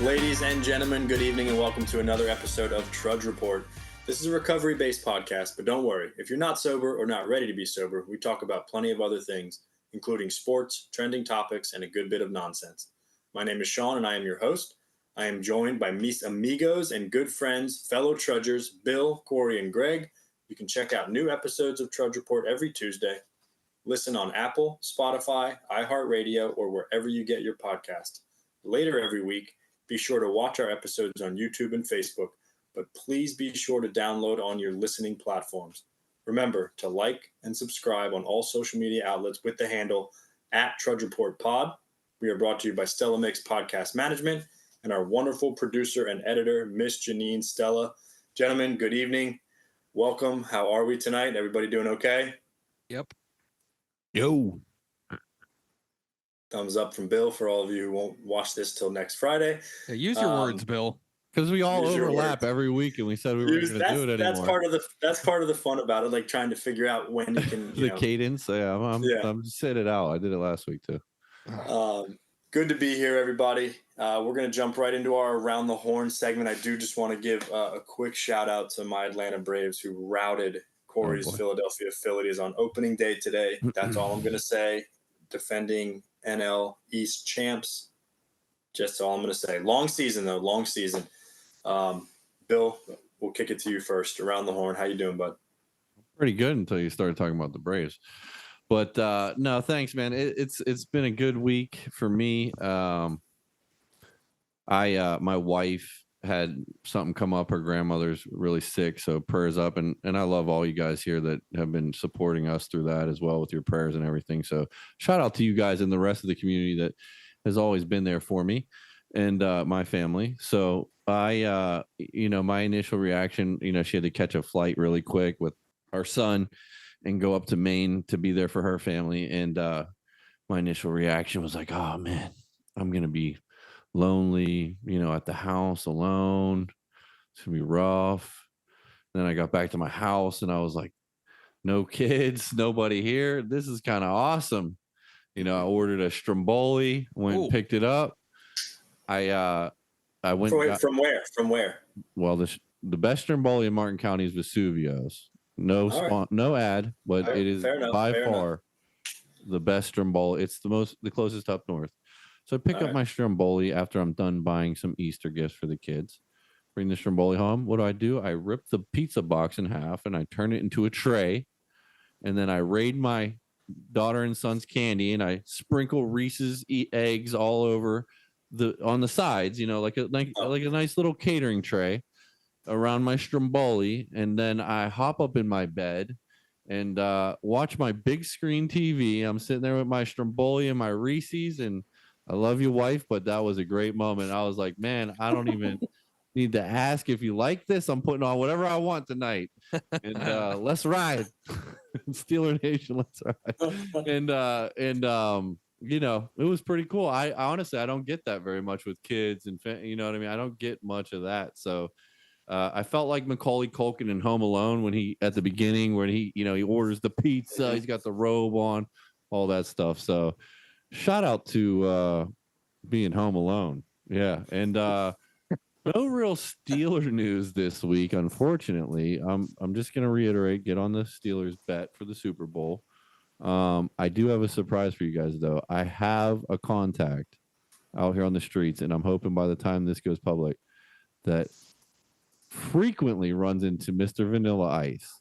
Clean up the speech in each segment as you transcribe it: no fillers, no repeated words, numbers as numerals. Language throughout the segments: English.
Ladies and gentlemen, good evening and welcome to another episode of Trudge Report. This is a recovery-based podcast, but don't worry. If you're not sober or not ready to be sober, we talk about plenty of other things, including sports, trending topics, and a good bit of nonsense. My name is Shawn and I am your host. I am joined by mis amigos and good friends, fellow trudgers, Bill, Corey, and Greg. You can check out new episodes of Trudge Report every Tuesday. Listen on Apple, Spotify, iHeartRadio, or wherever you get your podcast. Later every week, be sure to watch our episodes on YouTube and Facebook, but please be sure to download on your listening platforms. Remember to like and subscribe on all social media outlets with the handle @TrudgeReportPod. We are brought to you by Stella Mix Podcast Management and our wonderful producer and editor, Miss Janine Stella. Gentlemen, good evening. Welcome. How are we tonight? Everybody doing okay? Yep. Yo. Thumbs up from Bill for all of you who won't watch this till next Friday. Yeah, use your words, Bill. Because we all Use your overlap words. every week, and we said we weren't going to do it anymore. That's part of the fun about it, like trying to figure out when you can. The cadence. Yeah, I'm just saying it out. I did it last week too. Good to be here, everybody. We're going to jump right into our Around the Horn segment. I do just want to give a quick shout out to my Atlanta Braves who routed Corey's Philadelphia Phillies on opening day today. That's all I'm going to say. Defending NL East champs. Just all I'm going to say. Long season, though. Long season. Bill, we'll kick it to you first. Around the Horn. How you doing, bud? Pretty good until you started talking about the Braves. But no, thanks, man. It's been a good week for me. My wife had something come up. Her grandmother's really sick, so prayers up. And I love all you guys here that have been supporting us through that as well with your prayers and everything. So shout out to you guys and the rest of the community that has always been there for me and my family. So my initial reaction, she had to catch a flight really quick with our son and go up to Maine to be there for her family. And my initial reaction was like, oh man, I'm going to be lonely, at the house alone. It's going to be rough. Then I got back to my house and I was like, no kids, nobody here. This is kind of awesome. I ordered a Stromboli, went and picked it up. I went from where? Well, the best Stromboli in Martin County is Vesuvio's. No ad, but it is by far the best Stromboli. It's the closest up north. So I pick up my Stromboli after I'm done buying some Easter gifts for the kids. Bring the Stromboli home. What do? I rip the pizza box in half and I turn it into a tray. And then I raid my daughter and son's candy and I sprinkle Reese's eggs all over on the sides, like a nice little catering tray around my Stromboli. And then I hop up in my bed and watch my big screen TV. I'm sitting there with my Stromboli and my Reese's, and I love you, wife, but that was a great moment. I was like, man, I don't even need to ask if you like this. I'm putting on whatever I want tonight. And let's ride. Steeler Nation, let's ride. And it was pretty cool. I honestly, I don't get that very much with kids and you know what I mean? I don't get much of that. So I felt like Macaulay Culkin in Home Alone when at the beginning when he orders the pizza, he's got the robe on, all that stuff. So shout out to being home alone. Yeah. And no real Steeler news this week, unfortunately. I'm just going to reiterate, get on the Steelers bet for the Super Bowl. I do have a surprise for you guys, though. I have a contact out here on the streets, and I'm hoping by the time this goes public that frequently runs into Mr. Vanilla Ice.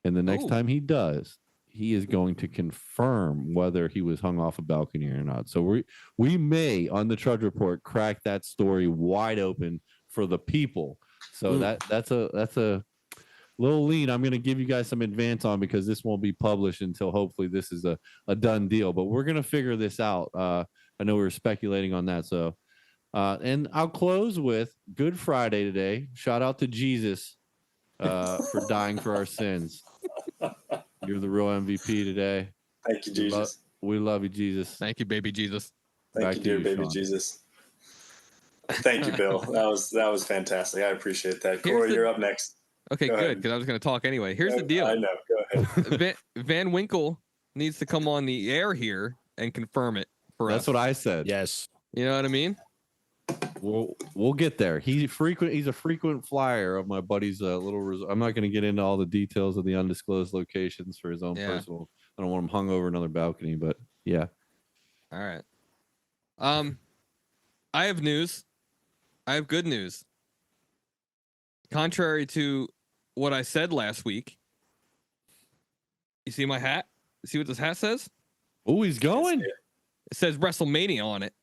And the next time he does, he is going to confirm whether he was hung off a balcony or not. So we may, on the Trudge Report, crack that story wide open for the people. So that's a little lean. I'm going to give you guys some advance on because this won't be published until hopefully this is a done deal. But we're going to figure this out. I know we were speculating on that. So, and I'll close with Good Friday today. Shout out to Jesus for dying for our sins. You're the real MVP today. Thank you, Jesus. We love you, Jesus. Thank you, baby Jesus. Thank you, dear baby Shawn. Jesus. Thank you, Bill. That was fantastic. I appreciate that. Corey, you're up next. Okay, good, because I was going to talk anyway. Here's the deal. I know. Go ahead. Van Winkle needs to come on the air here and confirm it for us. That's what I said. Yes. You know what I mean? We'll get there. He's a frequent flyer of my buddy's little. I'm not going to get into all the details of the undisclosed locations for his own personal. I don't want him hung over another balcony, but yeah. All right. I have news. I have good news. Contrary to what I said last week, you see my hat? See what this hat says? Oh, he's going. It says WrestleMania on it.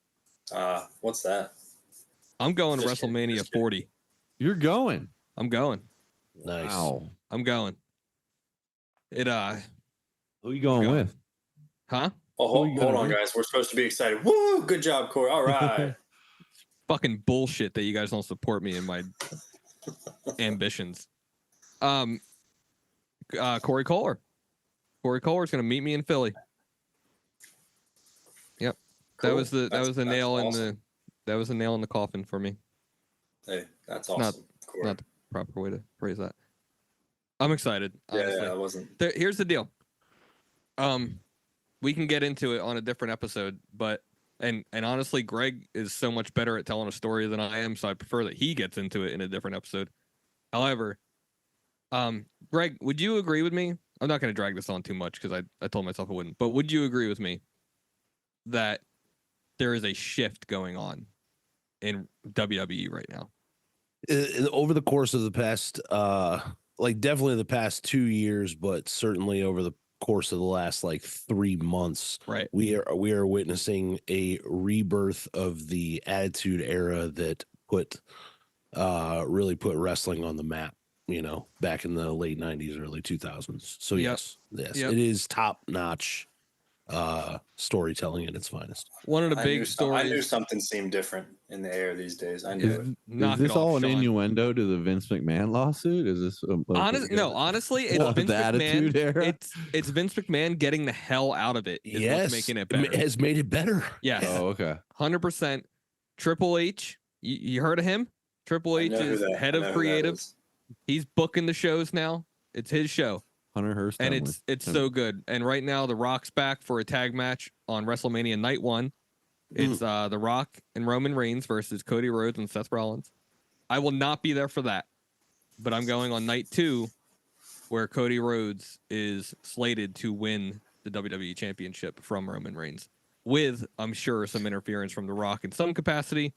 What's that? I'm going to WrestleMania 40. You're going. I'm going. Nice. Wow. I'm going. Who are you going with? Huh? Oh, hold on, guys. We're supposed to be excited. Woo! Good job, Corey. All right. Fucking bullshit that you guys don't support me in my ambitions. Corey Kohler. Corey Kohler's gonna meet me in Philly. Yep. Cool. That was the nail in the coffin for me. Hey, that's awesome. Not the proper way to phrase that. I'm excited. Honestly. Yeah, I wasn't. Here's the deal. We can get into it on a different episode, but and honestly, Greg is so much better at telling a story than I am, so I prefer that he gets into it in a different episode. However, Greg, would you agree with me? I'm not going to drag this on too much because I told myself I wouldn't, but would you agree with me that there is a shift going on in WWE right now? Over the course of the past, definitely the past 2 years, but certainly over the course of the last 3 months, right? We are witnessing a rebirth of the Attitude Era that really put wrestling on the map. Back in the late 90s, early 2000s. So yes, it is top notch storytelling at its finest. One of the big stories. I knew something seemed different in the air these days. I knew it. Is this all an innuendo to the Vince McMahon lawsuit? Is this honestly, it's Vince McMahon. Era? It's Vince McMahon getting the hell out of it. What's making it better. It has made it better. Yes. Oh, okay. 100%. Triple H. You heard of him? Triple H is head of creative. He's booking the shows now. It's his show. Hunter Hearst. And it's so good. And right now, The Rock's back for a tag match on WrestleMania Night 1. It's The Rock and Roman Reigns versus Cody Rhodes and Seth Rollins. I will not be there for that, but I'm going on Night 2, where Cody Rhodes is slated to win the WWE Championship from Roman Reigns, with, I'm sure, some interference from The Rock in some capacity.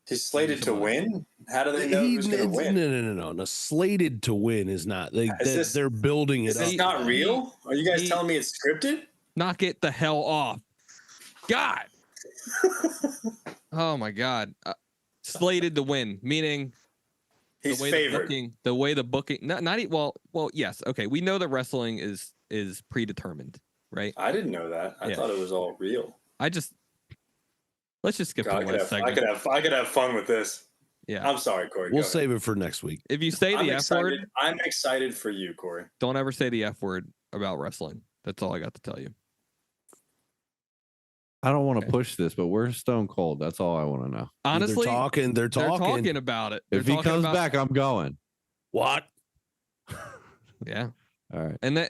He's slated to win? How do they know who's going to win? No. Slated to win is not. They're building it up. Is this not real? Are you guys telling me it's scripted? Knock it the hell off. God. Oh, my God. Slated to win, meaning he's favored. The way the booking, well, yes. Okay. We know that wrestling is predetermined, right? I didn't know that. I thought it was all real. Let's just skip the last segment. I could have fun with this. Yeah. I'm sorry, Corey. We'll save it for next week. If you say the F word, I'm excited for you, Corey. Don't ever say the F word about wrestling. That's all I got to tell you. I don't want to push this, but where's Stone Cold? That's all I want to know. Honestly, they're talking about it. If he comes back, I'm going. What? Yeah. All right. And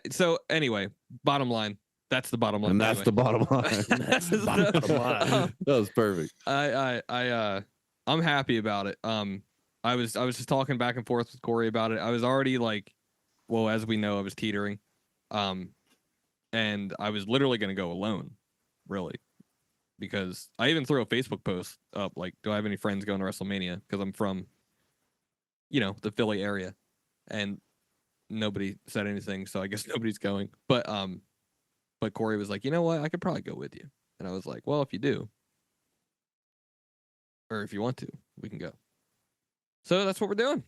anyway, bottom line. That's the bottom line. And that's the bottom line. That's the bottom line. That was perfect. I'm happy about it. I was just talking back and forth with Corey about it. I was already as we know, I was teetering. And I was literally going to go alone, really, because I even threw a Facebook post up do I have any friends going to WrestleMania? Because I'm from, the Philly area, and nobody said anything, so I guess nobody's going. But Corey was like, you know what? I could probably go with you. And I was like, well, if you do, or if you want to, we can go. So that's what we're doing.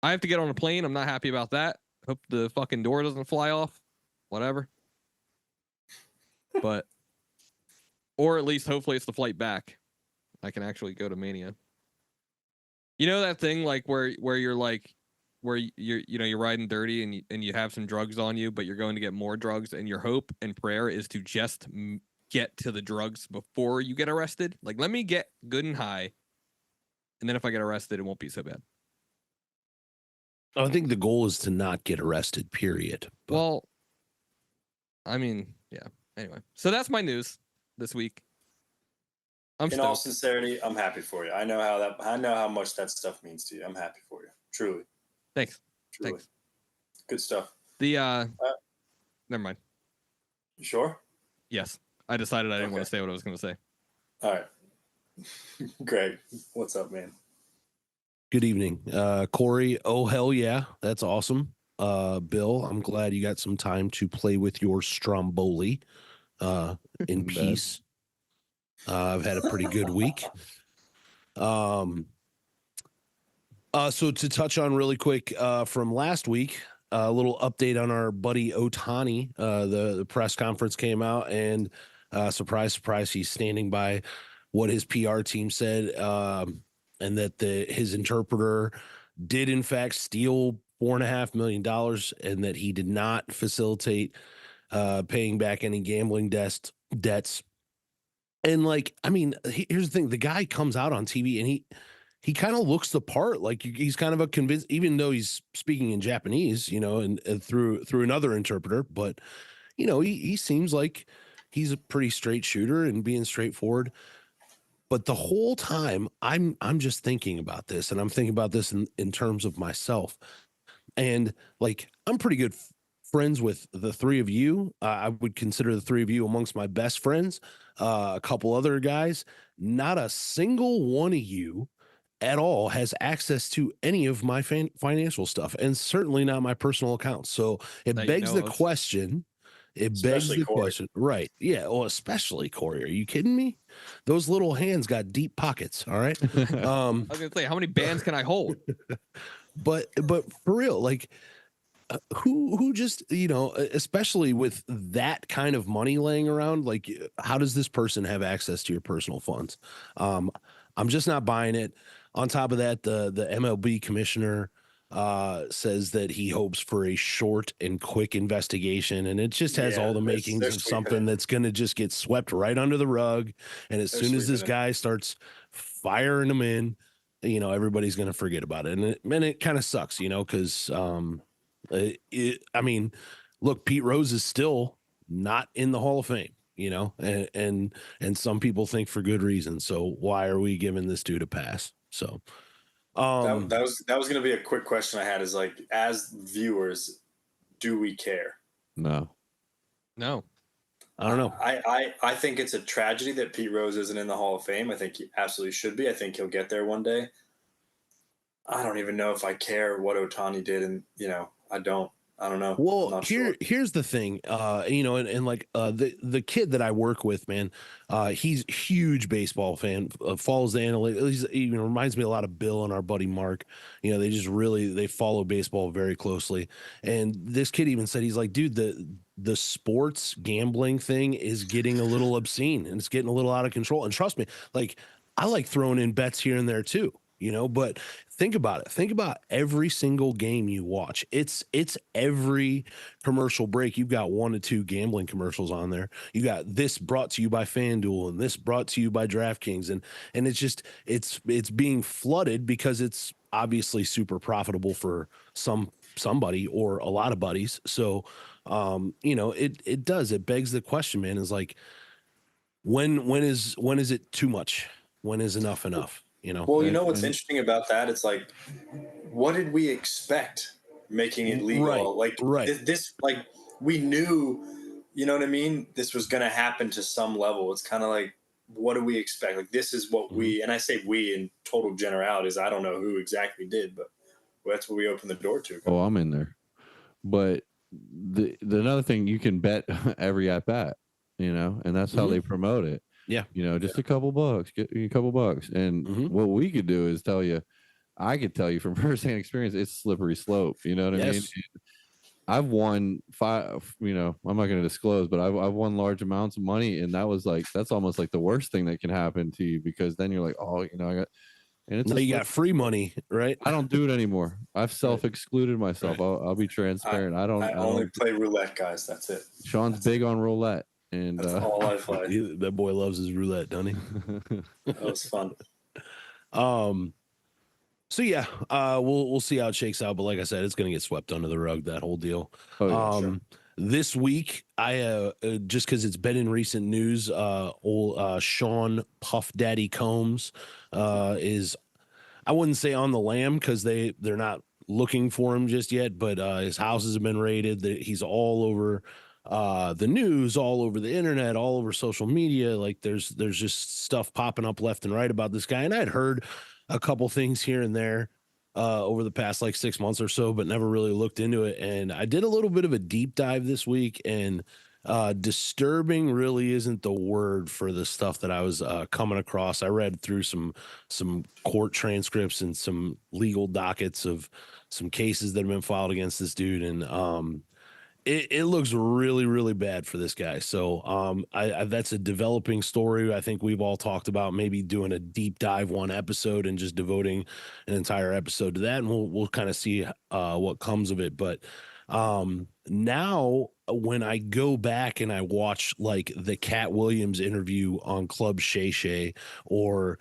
I have to get on a plane. I'm not happy about that. Hope the fucking door doesn't fly off. Whatever. Or at least hopefully it's the flight back. I can actually go to Mania. You know that thing where you're where you're riding dirty and you have some drugs on you, but you're going to get more drugs, and your hope and prayer is to just get to the drugs before you get arrested. Let me get good and high, and then if I get arrested, it won't be so bad. I think the goal is to not get arrested, period. But... Well, I mean, yeah. Anyway, so that's my news this week. In all sincerity, I'm happy for you. I know how much that stuff means to you. I'm happy for you. Truly. Thanks. Truly. Thanks. Good stuff. Never mind. You sure? Yes. I decided I didn't want to say what I was going to say. All right. Greg, what's up, man? Good evening. Corey, oh hell yeah. That's awesome. Bill, I'm glad you got some time to play with your Stromboli in peace. I've had a pretty good week. So to touch on really quick from last week, a little update on our buddy Ohtani. The press conference came out, and surprise, surprise, he's standing by what his PR team said, and that his interpreter did in fact steal $4.5 million, and that he did not facilitate paying back any gambling debts. And like, I mean, here's the thing: the guy comes out on TV and he kind of looks the part. Like he's kind of a convinced, even though he's speaking in Japanese, and through another interpreter. But he seems like he's a pretty straight shooter and being straightforward. But the whole time, I'm just thinking about this, and I'm thinking about this in terms of myself. And like, I'm pretty good friends with the three of you. I would consider the three of you amongst my best friends. A couple other guys. Not a single one of you at all has access to any of my financial stuff, and certainly not my personal accounts. So it begs the question. It begs the question, right? Yeah. Well, especially Corey. Are you kidding me? Those little hands got deep pockets. All right. I was gonna say, how many bands can I hold? But for real, like, who just, especially with that kind of money laying around, like, how does this person have access to your personal funds? I'm just not buying it. On top of that, the MLB commissioner says that he hopes for a short and quick investigation, and it just has all the makings of something that's going to just get swept right under the rug. And as soon as this guy starts firing them in, everybody's going to forget about it. And it kind of sucks, because I mean, look, Pete Rose is still not in the Hall of Fame, and some people think for good reason. So why are we giving this dude a pass? So that was going to be a quick question I had, is like, as viewers, do we care? No. I don't know. I think it's a tragedy that Pete Rose isn't in the Hall of Fame. I think he absolutely should be. I think he'll get there one day. I don't even know if I care what Ohtani did, and I don't know. Well, here's the thing, and like the kid that I work with, man, he's a huge baseball fan, follows the analytics. He even reminds me a lot of Bill and our buddy Mark. They just they follow baseball very closely. And this kid even said, he's like, dude, the sports gambling thing is getting a little obscene, and it's getting a little out of control. And trust me, like, I like throwing in bets here and there too. But think about it. Think about every single game you watch. It's every commercial break. You've got 1 to 2 gambling commercials on there. You got this brought to you by FanDuel, and this brought to you by DraftKings. And it's just, it's being flooded because it's obviously super profitable for somebody or a lot of buddies. So, it begs the question, man, is like, when is it too much? When is enough? Well, what's interesting about that? It's like, what did we expect making it legal? This, like, we knew, you know what I mean? This was going to happen to some level. It's kind of like, what do we expect? Like, this is what and I say we in total generalities. I don't know who exactly did, but that's what we opened the door to. Oh, I'm in there. But the another thing, you can bet every at bat, and that's how they promote it. Yeah. Just a couple bucks, get a couple bucks. And what we could do is I could tell you from firsthand experience, it's slippery slope. You know what I mean? I've won 5, I'm not going to disclose, but I've won large amounts of money. And that's almost like the worst thing that can happen to you, because then you're like, oh, I got, and it's you got free money, right? I don't do it anymore. I've self-excluded myself. Right. I'll be transparent. I only play roulette, guys. That's it. Sean's big on roulette. And that's all I play. That boy loves his roulette, doesn't he? That was fun. So yeah, we'll see how it shakes out. But like I said, it's going to get swept under the rug, that whole deal. Oh, yeah, sure. this week, I just because it's been in recent news, old Sean Puff Daddy Combs is, I wouldn't say on the lam because they're not looking for him just yet, but his houses have been raided. He's all over the news, all over the internet, all over social media. Like there's just stuff popping up left and right about this guy. And I'd heard a couple things here and there over the past like 6 months or so, but never really looked into it. And I did a little bit of a deep dive this week, and disturbing really isn't the word for the stuff that I was coming across. I read through some court transcripts and some legal dockets of some cases that have been filed against this dude, and it looks really, really bad for this guy. So I that's a developing story. I think we've all talked about maybe doing a deep dive one episode and just devoting an entire episode to that, and we'll kind of see what comes of it. But now when I go back and I watch like the Cat Williams interview on Club Shay Shay, or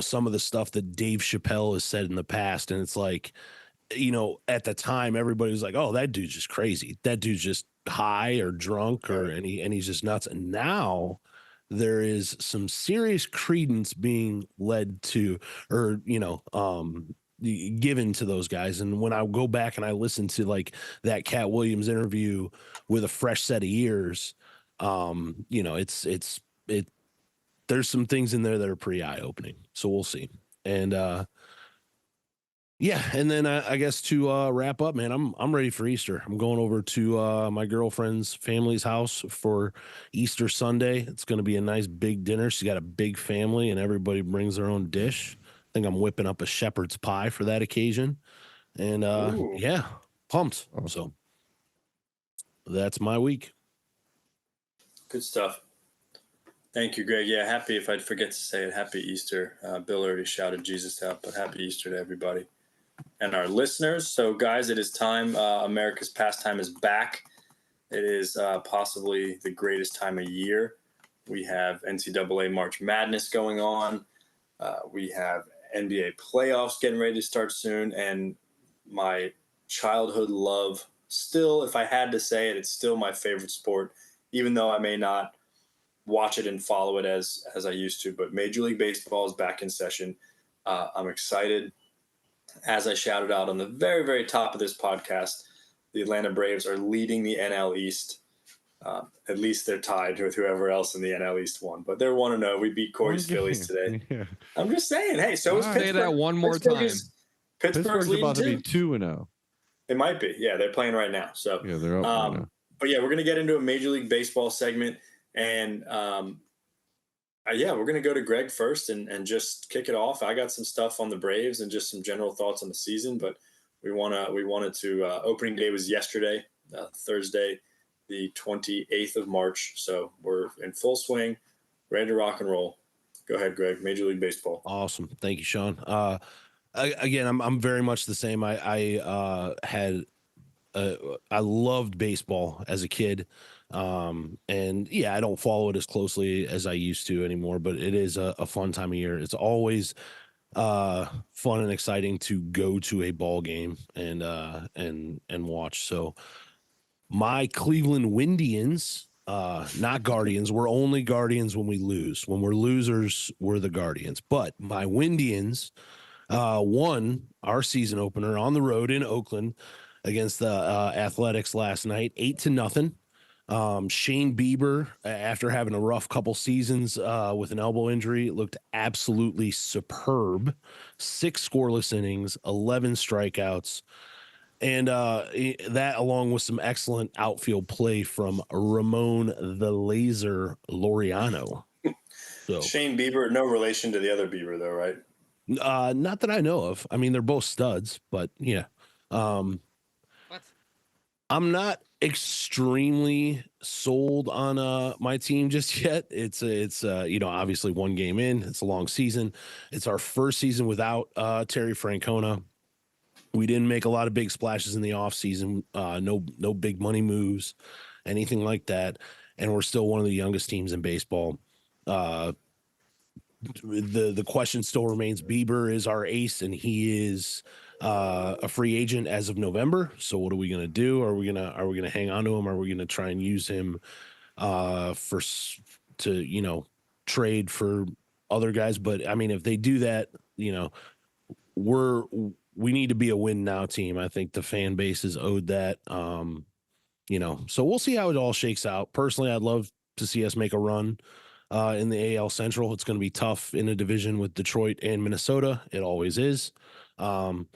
some of the stuff that Dave Chappelle has said in the past, and it's like, at the time, everybody was like, "Oh, that dude's just crazy. That dude's just high or drunk, and he's just nuts." And now there is some serious credence being led to, or given to those guys. And when I go back and I listen to like that Cat Williams interview with a fresh set of ears, there's some things in there that are pretty eye opening. So we'll see. And yeah, and then I guess to wrap up, man, I'm ready for Easter. I'm going over to my girlfriend's family's house for Easter Sunday. It's going to be a nice big dinner. She's got a big family, and everybody brings their own dish. I think I'm whipping up a shepherd's pie for that occasion, and yeah, pumped. So that's my week. Good stuff. Thank you, Greg. Yeah, happy, if I'd forget to say it, happy Easter. Bill already shouted Jesus out, but happy Easter to everybody and our listeners. So, guys, it is time. America's pastime is back. It is possibly the greatest time of year. We have NCAA March Madness going on. We have NBA playoffs getting ready to start soon. And my childhood love, still, if I had to say it, it's still my favorite sport, even though I may not watch it and follow it as I used to. But Major League Baseball is back in session. I'm excited. As I shouted out on the very, very top of this podcast, the Atlanta Braves are leading the NL East. At least they're tied with whoever else in the NL East won. But they're 1-0. We beat Corey's Phillies today. Yeah. I'm just saying, hey, so is Pittsburgh. Say that one more time. Pittsburgh's about to be 2-0. It might be. Yeah, they're playing right now. So yeah, they're up right now. But yeah, we're going to get into a Major League Baseball segment. And yeah, we're going to go to Greg first and just kick it off. I got some stuff on the Braves and just some general thoughts on the season, but we wanted to opening day was yesterday, Thursday, the 28th of March. So we're in full swing, ready to rock and roll. Go ahead, Greg. Major League Baseball. Awesome. Thank you, Sean. Again, I'm very much the same. I loved baseball as a kid. And yeah, I don't follow it as closely as I used to anymore, but it is a fun time of year. It's always fun and exciting to go to a ball game and watch. So my Cleveland Windians, not Guardians, we're only Guardians when we lose. When we're losers, we're the Guardians. But my Windians won our season opener on the road in Oakland against the Athletics last night, 8-0. Shane Bieber, after having a rough couple seasons with an elbow injury, looked absolutely superb. 6 scoreless innings, 11 strikeouts, and that along with some excellent outfield play from Ramon the Laser Laureano. So Shane Bieber, no relation to the other Bieber though, right? Not that I know of. I mean, they're both studs, but yeah. What? I'm not extremely sold on my team just yet. It's obviously one game in. It's a long season. It's our first season without Terry Francona. We didn't make a lot of big splashes in the offseason. No big money moves, anything like that. And we're still one of the youngest teams in baseball. the question still remains. Bieber is our ace, and he is a free agent as of November. So what are we gonna do? Are we gonna hang on to him? Are we gonna try and use him to trade for other guys? But I mean, if they do that, we need to be a win now team. I think the fan base is owed that. So we'll see how it all shakes out. Personally, I'd love to see us make a run in the AL Central. It's going to be tough in a division with Detroit and Minnesota. It always is. But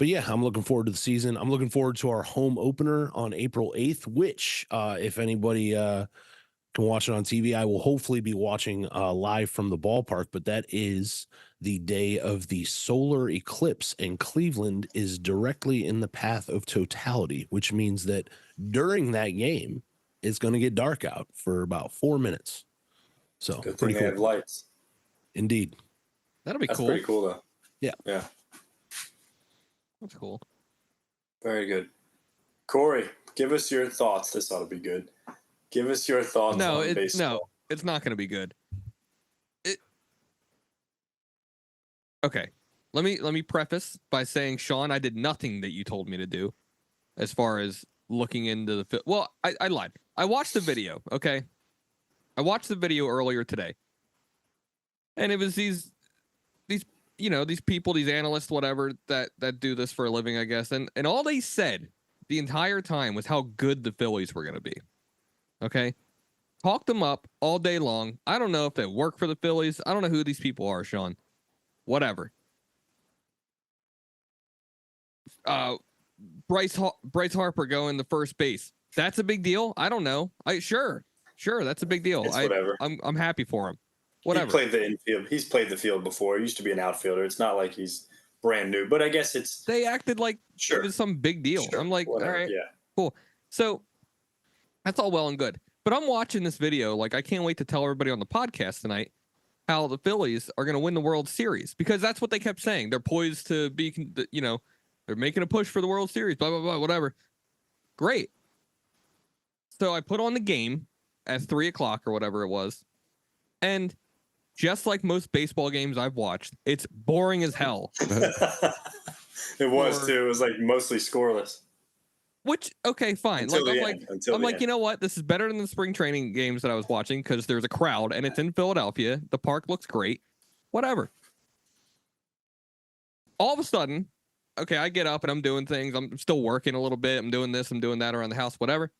yeah, I'm looking forward to the season. I'm looking forward to our home opener on April 8th, which if anybody can watch it on TV, I will hopefully be watching live from the ballpark. But that is the day of the solar eclipse, and Cleveland is directly in the path of totality, which means that during that game, it's going to get dark out for about 4 minutes. So good thing pretty they cool. have lights. Indeed. That'll be That's cool. pretty cool, though. Yeah. Yeah. That's cool. Very good. Corey, give us your thoughts. This ought to be good. Give us your thoughts on baseball. It's not going to be good. Okay. Let me preface by saying, Sean, I did nothing that you told me to do as far as looking into the well, I lied. I watched the video, okay? I watched the video earlier today. And it was these people, these analysts, whatever, that do this for a living, I guess. And all they said the entire time was how good the Phillies were going to be. Okay? Talked them up all day long. I don't know if they work for the Phillies. I don't know who these people are, Sean. Whatever. Bryce Harper going to first base. That's a big deal. I don't know. Sure, that's a big deal. It's whatever. I'm happy for him. Whatever. He played the infield. He's played the field before. He used to be an outfielder. It's not like he's brand new, but I guess they acted like it was some big deal. Sure. I'm like, whatever. All right, yeah, cool. So that's all well and good. But I'm watching this video. Like, I can't wait to tell everybody on the podcast tonight how the Phillies are going to win the World Series, because that's what they kept saying. They're poised to be, they're making a push for the World Series, blah, blah, blah, whatever. Great. So I put on the game at 3:00 or whatever it was. And just like most baseball games I've watched, it's boring as hell. It was too. It was like mostly scoreless. Which, okay, fine. I'm like, you know what? This is better than the spring training games that I was watching, because there's a crowd and it's in Philadelphia. The park looks great. Whatever. All of a sudden, okay, I get up and I'm doing things. I'm still working a little bit. I'm doing this. I'm doing that around the house, whatever.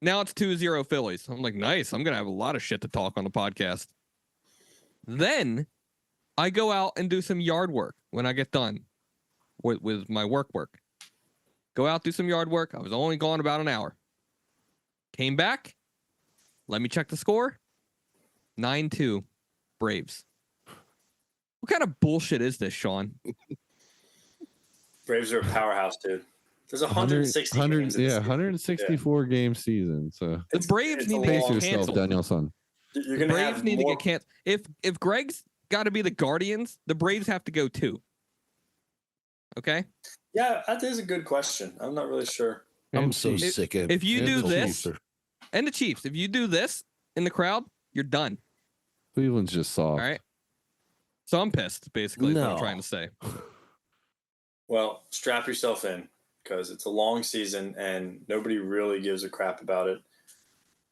Now it's 2-0 Phillies. I'm like, nice. I'm going to have a lot of shit to talk on the podcast. Then I go out and do some yard work when I get done with my work. Go out, do some yard work. I was only gone about an hour. Came back. Let me check the score. 9-2 Braves. What kind of bullshit is this, Sean? Braves are a powerhouse, dude. There's 160 games. Yeah, 164 game season. So the Braves need to get canceled. Danielson. You're the gonna Braves have need more... to get canceled. If Greg's got to be the Guardians, the Braves have to go too. Okay. Yeah, that is a good question. I'm not really sure. I'm so sick of. If you do this, and the Chiefs, if you do this in the crowd, you're done. Cleveland's just soft. All right. So I'm pissed, basically, is what I'm trying to say. Well, strap yourself in, because it's a long season and nobody really gives a crap about it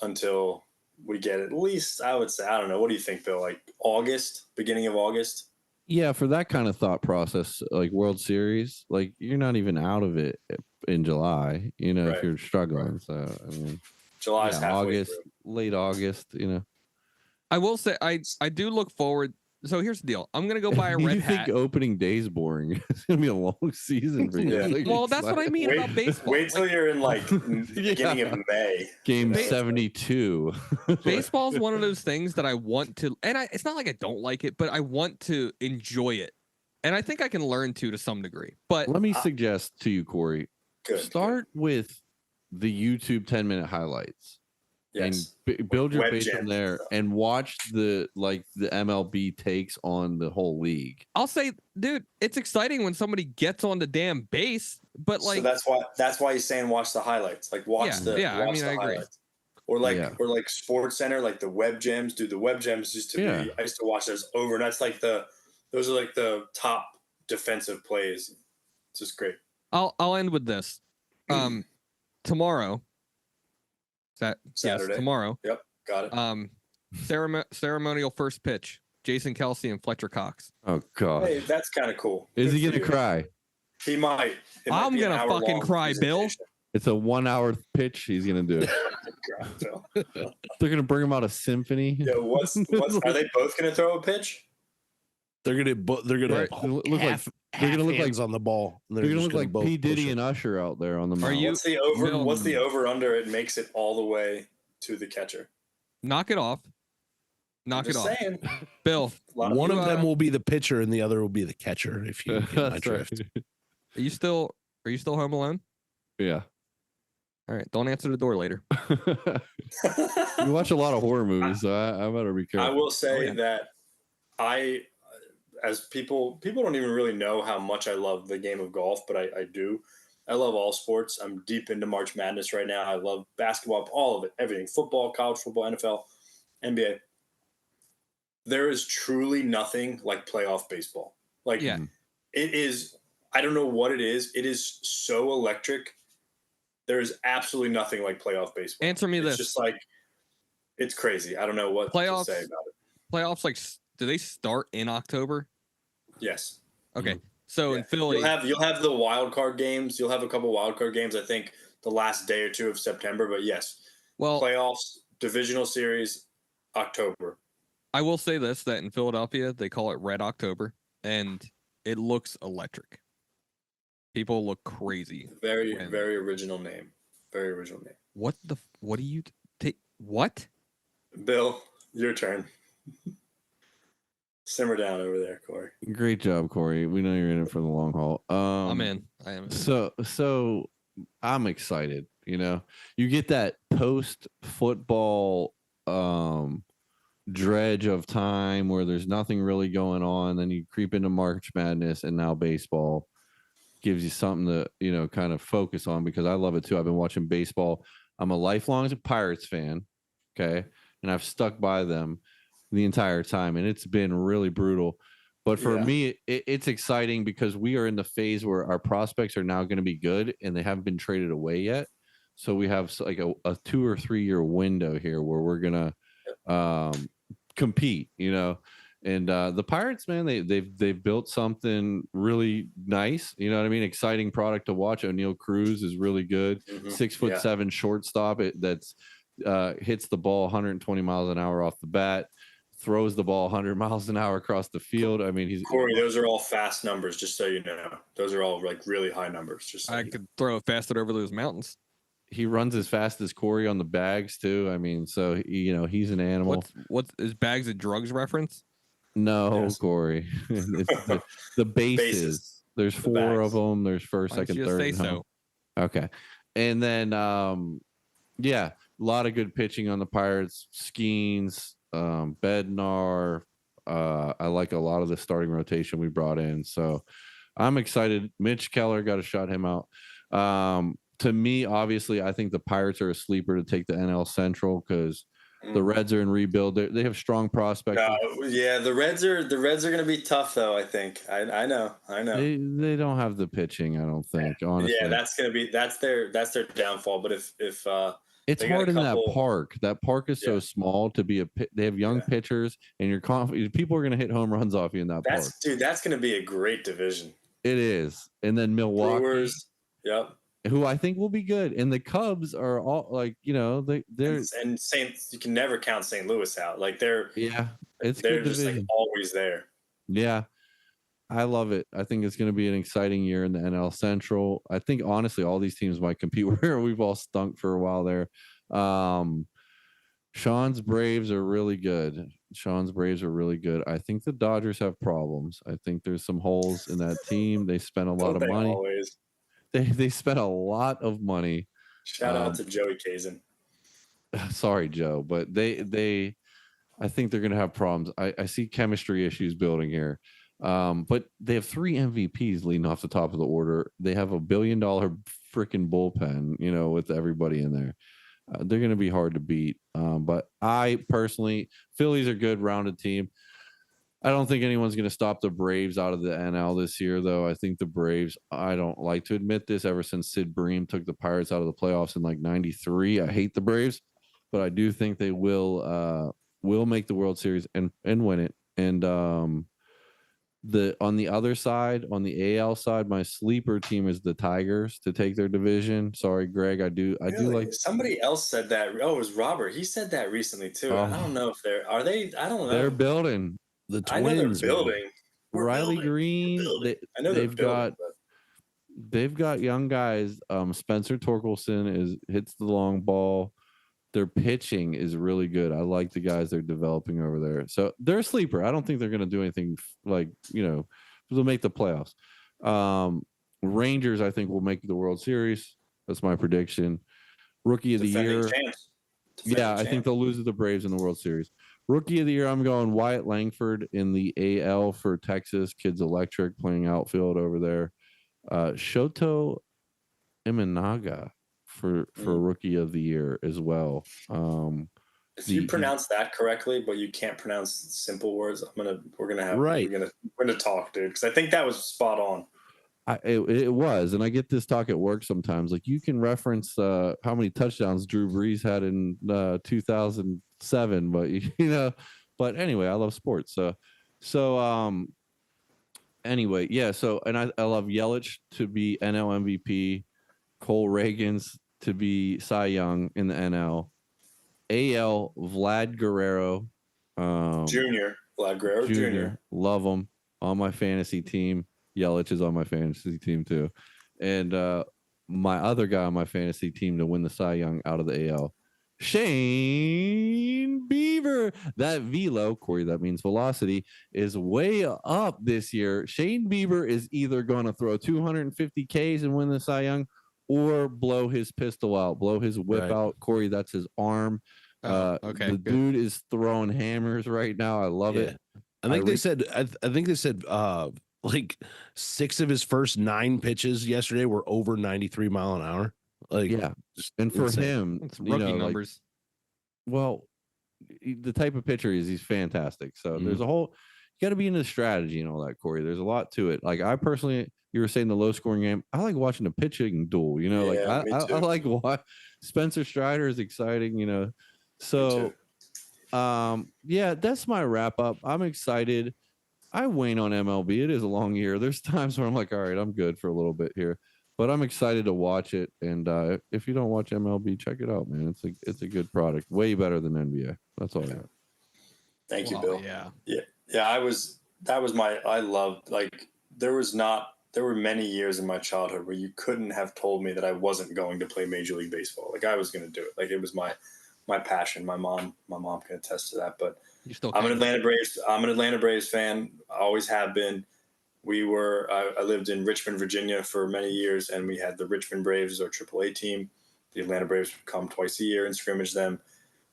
until we get at least, I would say, I don't know. What do you think, Bill? Like beginning of August? Yeah, for that kind of thought process, like World Series, like you're not even out of it in July, right. if you're struggling. Right. So, I mean, July's halfway August, late August, I will say, I do look forward. So here's the deal. I'm going to go buy a red you hat. think opening day is boring? It's going to be a long season for you. Yeah. Like, well, that's what I mean about baseball. Wait till you're in beginning of May. Game 72. Baseball is one of those things that I want to, and it's not like I don't like it, but I want to enjoy it. And I think I can learn to some degree. But let me suggest to you, Corey, start good. with the YouTube 10-minute highlights. Yes. And build your Web base from there and watch the MLB takes on the whole league. I'll say, dude, it's exciting when somebody gets on the damn base, but so that's why he's saying watch the highlights. Like watch the I agree. or like Sports Center, like the web gems. Dude, the web gems used to be. I used to watch those over, and those are like the top defensive plays. It's just great. I'll end with this. Tomorrow. Saturday. Yes, tomorrow. Yep, got it. Ceremonial first pitch. Jason Kelsey and Fletcher Cox. Oh God. Hey, that's kind of cool. Is Good he for gonna you. cry? He might. I'm gonna fucking cry, Bill. It's a 1 hour pitch. He's gonna do. They're gonna bring him out a symphony. Yo, what's are they both gonna throw a pitch? They're gonna look like they're gonna look like on the ball. They're gonna look like P Diddy and Usher out there on the mound. What's the over? What's the over under? It makes it all the way to the catcher. Knock it off. Knock it off. Saying. Bill, one of them will be the pitcher and the other will be the catcher. If you get my drift. Are you still home alone? Yeah. All right. Don't answer the door later. You watch a lot of horror movies, so I better be careful. I will say that as people don't even really know how much I love the game of golf, but I do. I love all sports. I'm deep into March Madness right now. I love basketball, all of it, everything, football, college football, NFL, NBA. There is truly nothing like playoff baseball. Like it is, I don't know what it is. It is so electric. There is absolutely nothing like playoff baseball. Answer me this. It's just like, it's crazy. I don't know what to say about it. Playoffs, like, do they start in October? Yes. Okay. So in Philly, you'll have the wild card games. You'll have a couple wild card games. I think the last day or two of September. But yes, playoffs, divisional series, October. I will say this: that in Philadelphia, they call it Red October, and it looks electric. People look crazy. Very original name. Very original name. What do you take? What? Bill, your turn. Simmer down over there, Corey. Great job, Corey. We know you're in it for the long haul. I'm in. I am. So I'm excited. You know, you get that post football dredge of time where there's nothing really going on. Then you creep into March Madness, and now baseball gives you something to, you know, kind of focus on, because I love it too. I've been watching baseball. I'm a lifelong Pirates fan. Okay. And I've stuck by them the entire time, and it's been really brutal. But for me, it's exciting because we are in the phase where our prospects are now going to be good, and they haven't been traded away yet. So we have like a 2 or 3 year window here where we're going to compete, you know. And the Pirates, man, they've built something really nice. You know what I mean? Exciting product to watch. O'Neal Cruz is really good. 6'7" shortstop. That's hits the ball 120 miles an hour off the bat. Throws the ball 100 miles an hour across the field. I mean, Corey, those are all fast numbers, just so you know. Those are all like really high numbers. I could throw it faster over those mountains. He runs as fast as Corey on the bags too. I mean, so you know, he's an animal. What is bags a drugs reference? No, yes. Corey. It's the bases. There's the 4 bags of them. There's first, second, third. Say so. Okay, and then a lot of good pitching on the Pirates. Skeens. Bednar. I like a lot of the starting rotation we brought in, so I'm excited. Mitch Keller, got to shout him out. To me, obviously, I think the Pirates are a sleeper to take the NL Central because the Reds are in rebuild. They have strong prospects. The Reds are going to be tough, though. I think. I know. They don't have the pitching. I don't think. Honestly, that's their downfall. But if it's hard in that park. That park is so small to be they have young pitchers, and you're confident people are going to hit home runs off you in that park. Dude, that's going to be a great division. It is. And then Milwaukee, Brewers, who I think will be good. And the Cubs are all like, you know, they're and Saints. You can never count St. Louis out. Like they're just division. Like always there. Yeah. I love it. I think it's going to be an exciting year in the NL Central. I think, honestly, all these teams might compete where we've all stunk for a while there. Sean's Braves are really good. I think the Dodgers have problems. I think there's some holes in that team. They spent a lot of money. Always. They spent a lot of money. Shout out to Joey Kazin. Sorry, Joe, but I think they're going to have problems. I see chemistry issues building here. But they have 3 MVPs leading off the top of the order. They have $1 billion freaking bullpen, you know, with everybody in there. they're going to be hard to beat. But I personally, Phillies are a good rounded team. I don't think anyone's going to stop the Braves out of the NL this year, though. I think the Braves, I don't like to admit this, ever since Sid Bream took the Pirates out of the playoffs in like 93, I hate the Braves, but I do think they will make the World Series and win it. And on the other side, on the AL side, my sleeper team is the Tigers to take their division. Sorry, Greg, I do like. Somebody else said that. Oh, it was Robert. He said that recently too. I don't know if are they? I don't know. They're building. The I know they're Twins, man. building. We're Riley building. Green. We're building. I know They've got young guys. Spencer Torkelson hits the long ball. Their pitching is really good. I like the guys they're developing over there. So they're a sleeper. I don't think they're going to do anything like, they'll make the playoffs. Rangers, I think, will make the World Series. That's my prediction. Rookie of the year. Yeah, I think they'll lose to the Braves in the World Series. Rookie of the year, I'm going Wyatt Langford in the AL for Texas. Kid's electric, playing outfield over there. Shoto Imanaga for rookie of the year as well. If you pronounce that correctly, but you can't pronounce simple words, we're gonna talk, dude, because I think that was spot on. It was, and I get this talk at work sometimes. Like, you can reference how many touchdowns Drew Brees had in 2007, but but anyway, I love sports. So anyway, yeah. So, and I love Yelich to be NL MVP, Cole Reagans to be Cy Young in the NL, AL Vlad Guerrero, Jr. Love him on my fantasy team. Yelich is on my fantasy team too, and my other guy on my fantasy team to win the Cy Young out of the AL, Shane Bieber. That velo, Corey, that means velocity, is way up this year. Shane Bieber is either going to throw 250 Ks and win the Cy Young, or blow his pistol out, blow his whip out. Corey, that's his arm. Okay, the good. dude is throwing hammers right now. I love it. I think they said like 6 of his first 9 pitches yesterday were over 93 mile an hour. Like, yeah, and for him, it's rookie numbers. Well, the type of pitcher he's fantastic. So there's a whole, you got to be into strategy and all that, Corey. There's a lot to it. Like, I personally, you were saying the low scoring game, I like watching a pitching duel. I like what Spencer Strider is exciting. So yeah, that's my wrap up. I'm excited. I wane on MLB. It is a long year. There's times where I'm like, all right, I'm good for a little bit here, but I'm excited to watch it. And if you don't watch MLB, check it out, man. It's a good product, way better than NBA. That's all I got. Thank you, Bill. Yeah. I loved, like, there were many years in my childhood where you couldn't have told me that I wasn't going to play Major League Baseball. Like, I was going to do it. Like, it was my passion. My mom can attest to that. But I'm an Atlanta Braves fan. I always have been. I lived in Richmond, Virginia for many years, and we had the Richmond Braves, our AAA team. The Atlanta Braves would come twice a year and scrimmage them.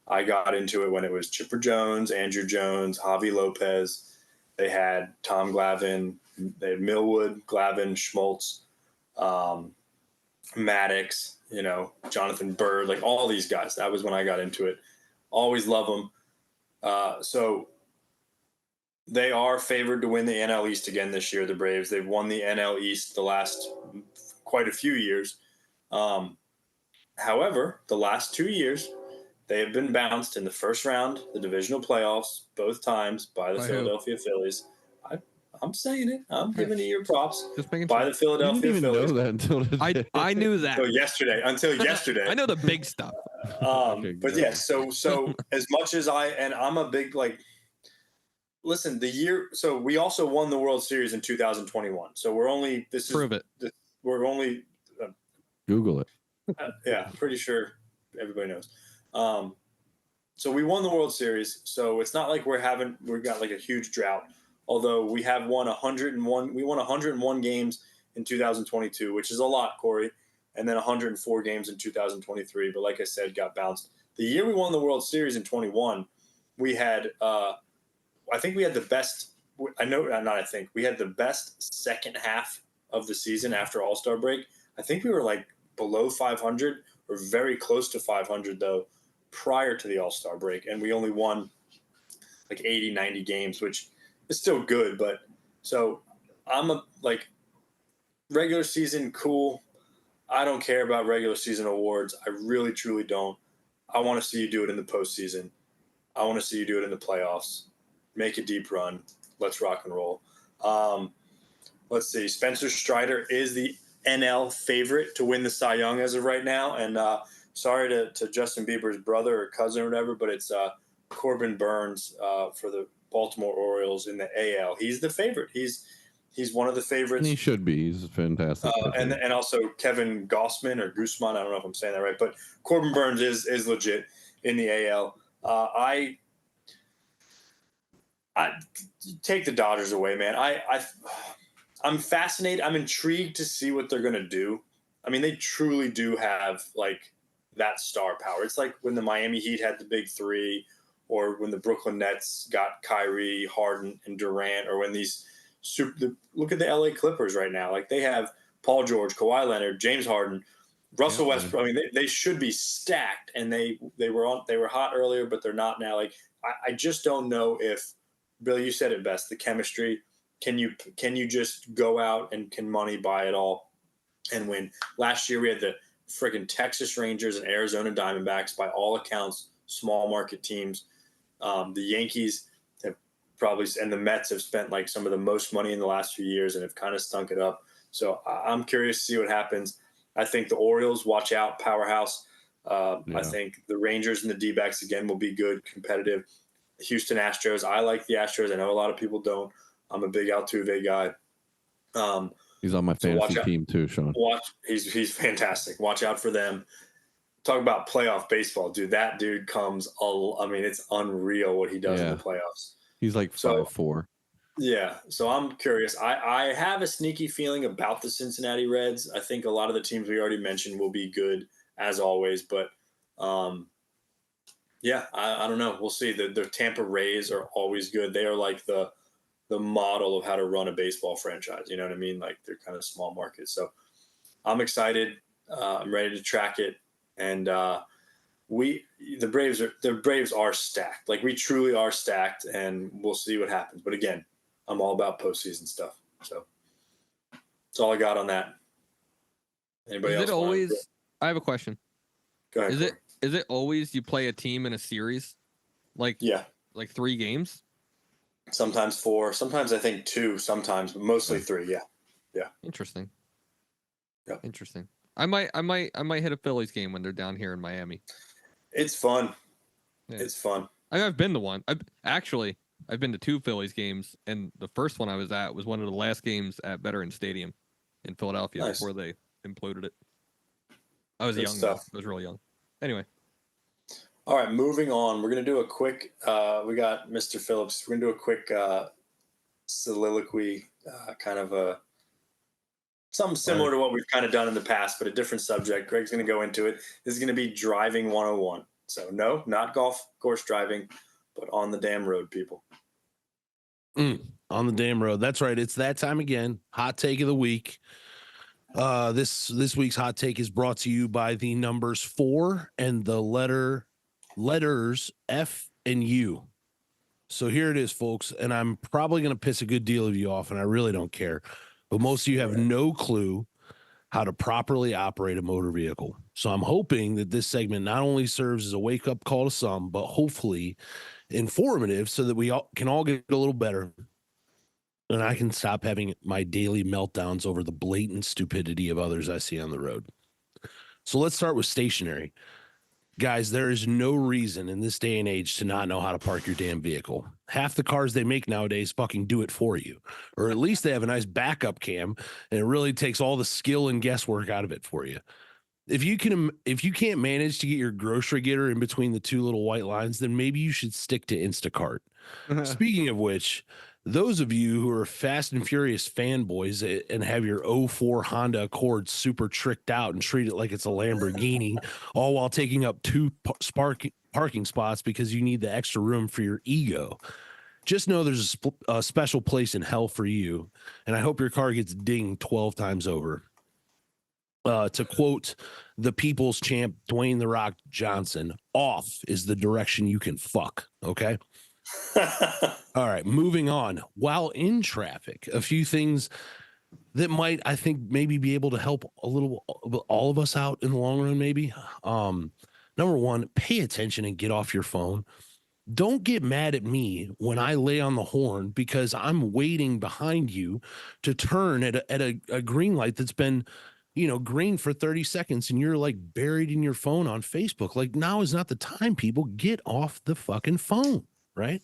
I got into it when it was Chipper Jones, Andrew Jones, Javi Lopez. They had Tom Glavine. They had Millwood, Glavine, Schmaltz, Maddox, Jonathan Bird, like all these guys. That was when I got into it. Always love them. So they are favored to win the NL East again this year, the Braves. They've won the NL East the last quite a few years. However, the last 2 years, they have been bounced in the first round, the divisional playoffs, both times by the Philadelphia Phillies. I'm saying it. I'm giving you your props. Just making by sure. the Philadelphia Phillies. Phillies. Know that until today. I knew that Until yesterday. I know the big stuff. But yeah, so as much as I'm a big, like, listen, so we also won the World Series in 2021. So prove it. We're only Google it. Yeah, pretty sure everybody knows. So we won the World Series. So it's not like we've got like a huge drought. Although we have won 101, we won 101 games in 2022, which is a lot, Corey, and then 104 games in 2023. But like I said, got bounced. The year we won the World Series in 21, we had, I think we had the best. We had the best second half of the season after All-Star break. I think we were like below 500 were very close to 500 though prior to the All-Star break, and we only won like 80, 90 games, which is still good. But so I'm regular season, cool. I don't care about regular season awards. I really, truly don't. I want to see you do it in the postseason. I want to see you do it in the playoffs. Make a deep run. Let's rock and roll. Let's see. Spencer Strider is the NL favorite to win the Cy Young as of right now. And sorry to Justin Bieber's brother or cousin or whatever, but it's Corbin Burns for the Baltimore Orioles in the AL. He's the favorite. He's one of the favorites. And he should be. He's fantastic. And also Kevin Gossman or Gooseman. I don't know if I'm saying that right, but Corbin Burns is legit in the AL. I take the Dodgers away, man. I'm fascinated. I'm intrigued to see what they're going to do. I mean, they truly do have like that star power. It's like when the Miami Heat had the big three, or when the Brooklyn Nets got Kyrie, Harden, and Durant, or when these look at the LA Clippers right now. Like they have Paul George, Kawhi Leonard, James Harden, Russell Westbrook. I mean, they should be stacked, and they were hot earlier, but they're not now. Like I just don't know if, Bill, you said it best, the chemistry. Can you just go out and can money buy it all and win? Last year we had the freaking Texas Rangers and Arizona Diamondbacks, by all accounts, small market teams. The Yankees have probably, and the Mets have spent like some of the most money in the last few years and have kind of stunk it up. So I'm curious to see what happens. I think the Orioles, watch out, powerhouse. I think the Rangers and the D-backs again will be good, competitive. Houston Astros, I like the Astros. I know a lot of people don't. I'm a big Altuve guy. He's on my fantasy team too, Sean. He's fantastic. Watch out for them. Talk about playoff baseball, dude. That dude comes. I mean, it's unreal what he does in the playoffs. He's like 5'4". Yeah. So I'm curious. I have a sneaky feeling about the Cincinnati Reds. I think a lot of the teams we already mentioned will be good as always, but yeah, I don't know. We'll see. The Tampa Rays are always good. They are like the model of how to run a baseball franchise. You know what I mean? Like they're kind of small markets. So I'm excited. I'm ready to track it. And the Braves are stacked. Like we truly are stacked, and we'll see what happens. But again, I'm all about postseason stuff. So that's all I got on that. Anybody else? Is it always? I have a question. Go ahead. Is it always you play a team in a series? Like 3 games? Sometimes 4. Sometimes I think 2. Sometimes, but mostly 3. Yeah. Interesting. Yeah. Interesting. I might hit a Phillies game when they're down here in Miami. It's fun. Yeah. It's fun. I've been to one. I've been to 2 Phillies games, and the first one I was at was one of the last games at Veterans Stadium in Philadelphia before they imploded it. I was young. I was really young. Anyway. All right, moving on. We're going to do a quick we got Mr. Phillips. We're going to do a quick soliloquy, kind of something similar to what we've kind of done in the past, but a different subject. Greg's going to go into it. This is going to be driving 101. So no, not golf course driving, but on the damn road, people. On the damn road. That's right. It's that time again. Hot take of the week. This week's hot take is brought to you by the numbers 4 and the letters F and U. So here it is, folks, and I'm probably going to piss a good deal of you off, and I really don't care. But most of you have no clue how to properly operate a motor vehicle. So I'm hoping that this segment not only serves as a wake-up call to some, but hopefully informative so that we can all get a little better. And I can stop having my daily meltdowns over the blatant stupidity of others I see on the road. So let's start with stationary. Guys, there is no reason in this day and age to not know how to park your damn vehicle. Half the cars they make nowadays fucking do it for you. Or at least they have a nice backup cam, and it really takes all the skill and guesswork out of it for you. If you can't manage to get your grocery getter in between the 2 little white lines, then maybe you should stick to Instacart. Speaking of which, those of you who are Fast and Furious fanboys and have your 04 Honda Accord super tricked out and treat it like it's a Lamborghini, all while taking up 2 parking spots because you need the extra room for your ego, just know there's a special place in hell for you, and I hope your car gets dinged 12 times over. To quote the people's champ, Dwayne "The Rock" Johnson, off is the direction you can fuck. Okay. All right. Moving on. While in traffic, a few things that might, I think, maybe be able to help a little, all of us out in the long run, maybe. Number one, pay attention and get off your phone. Don't get mad at me when I lay on the horn because I'm waiting behind you to turn at a green light that's been, green for 30 seconds and you're like buried in your phone on Facebook. Like, now is not the time, people. Get off the fucking phone, right?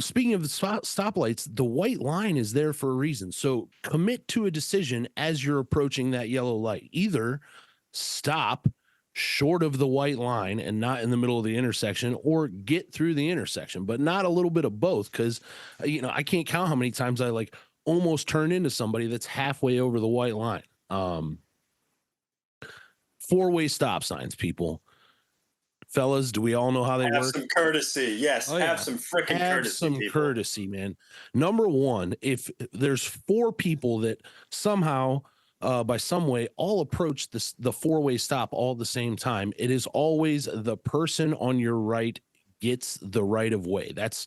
Speaking of the stoplights, the white line is there for a reason. So commit to a decision as you're approaching that yellow light. Either stop short of the white line and not in the middle of the intersection, or get through the intersection, but not a little bit of both. Because, I can't count how many times I like almost turn into somebody that's halfway over the white line. Four-way stop signs, people. Fellas, do we all know how they have work? Some courtesy. Yes. Oh, yeah. Have some freaking courtesy. Some people. courtesy, man. Number one, if there's four people that somehow, by some way, all approach the four-way stop all at the same time, it is always the person on your right gets the right of way. That's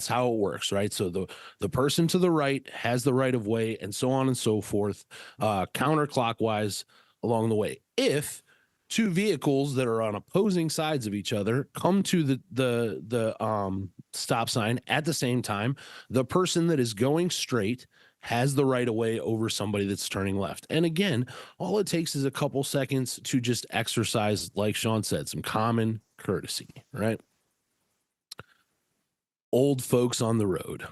how it works, right? So the person to the right has the right of way, and so on and so forth, counterclockwise along the way. If two vehicles that are on opposing sides of each other come to the stop sign at the same time, the person that is going straight has the right of way over somebody that's turning left. And again, all it takes is a couple seconds to just exercise, like Sean said, some common courtesy, right? Old folks on the road.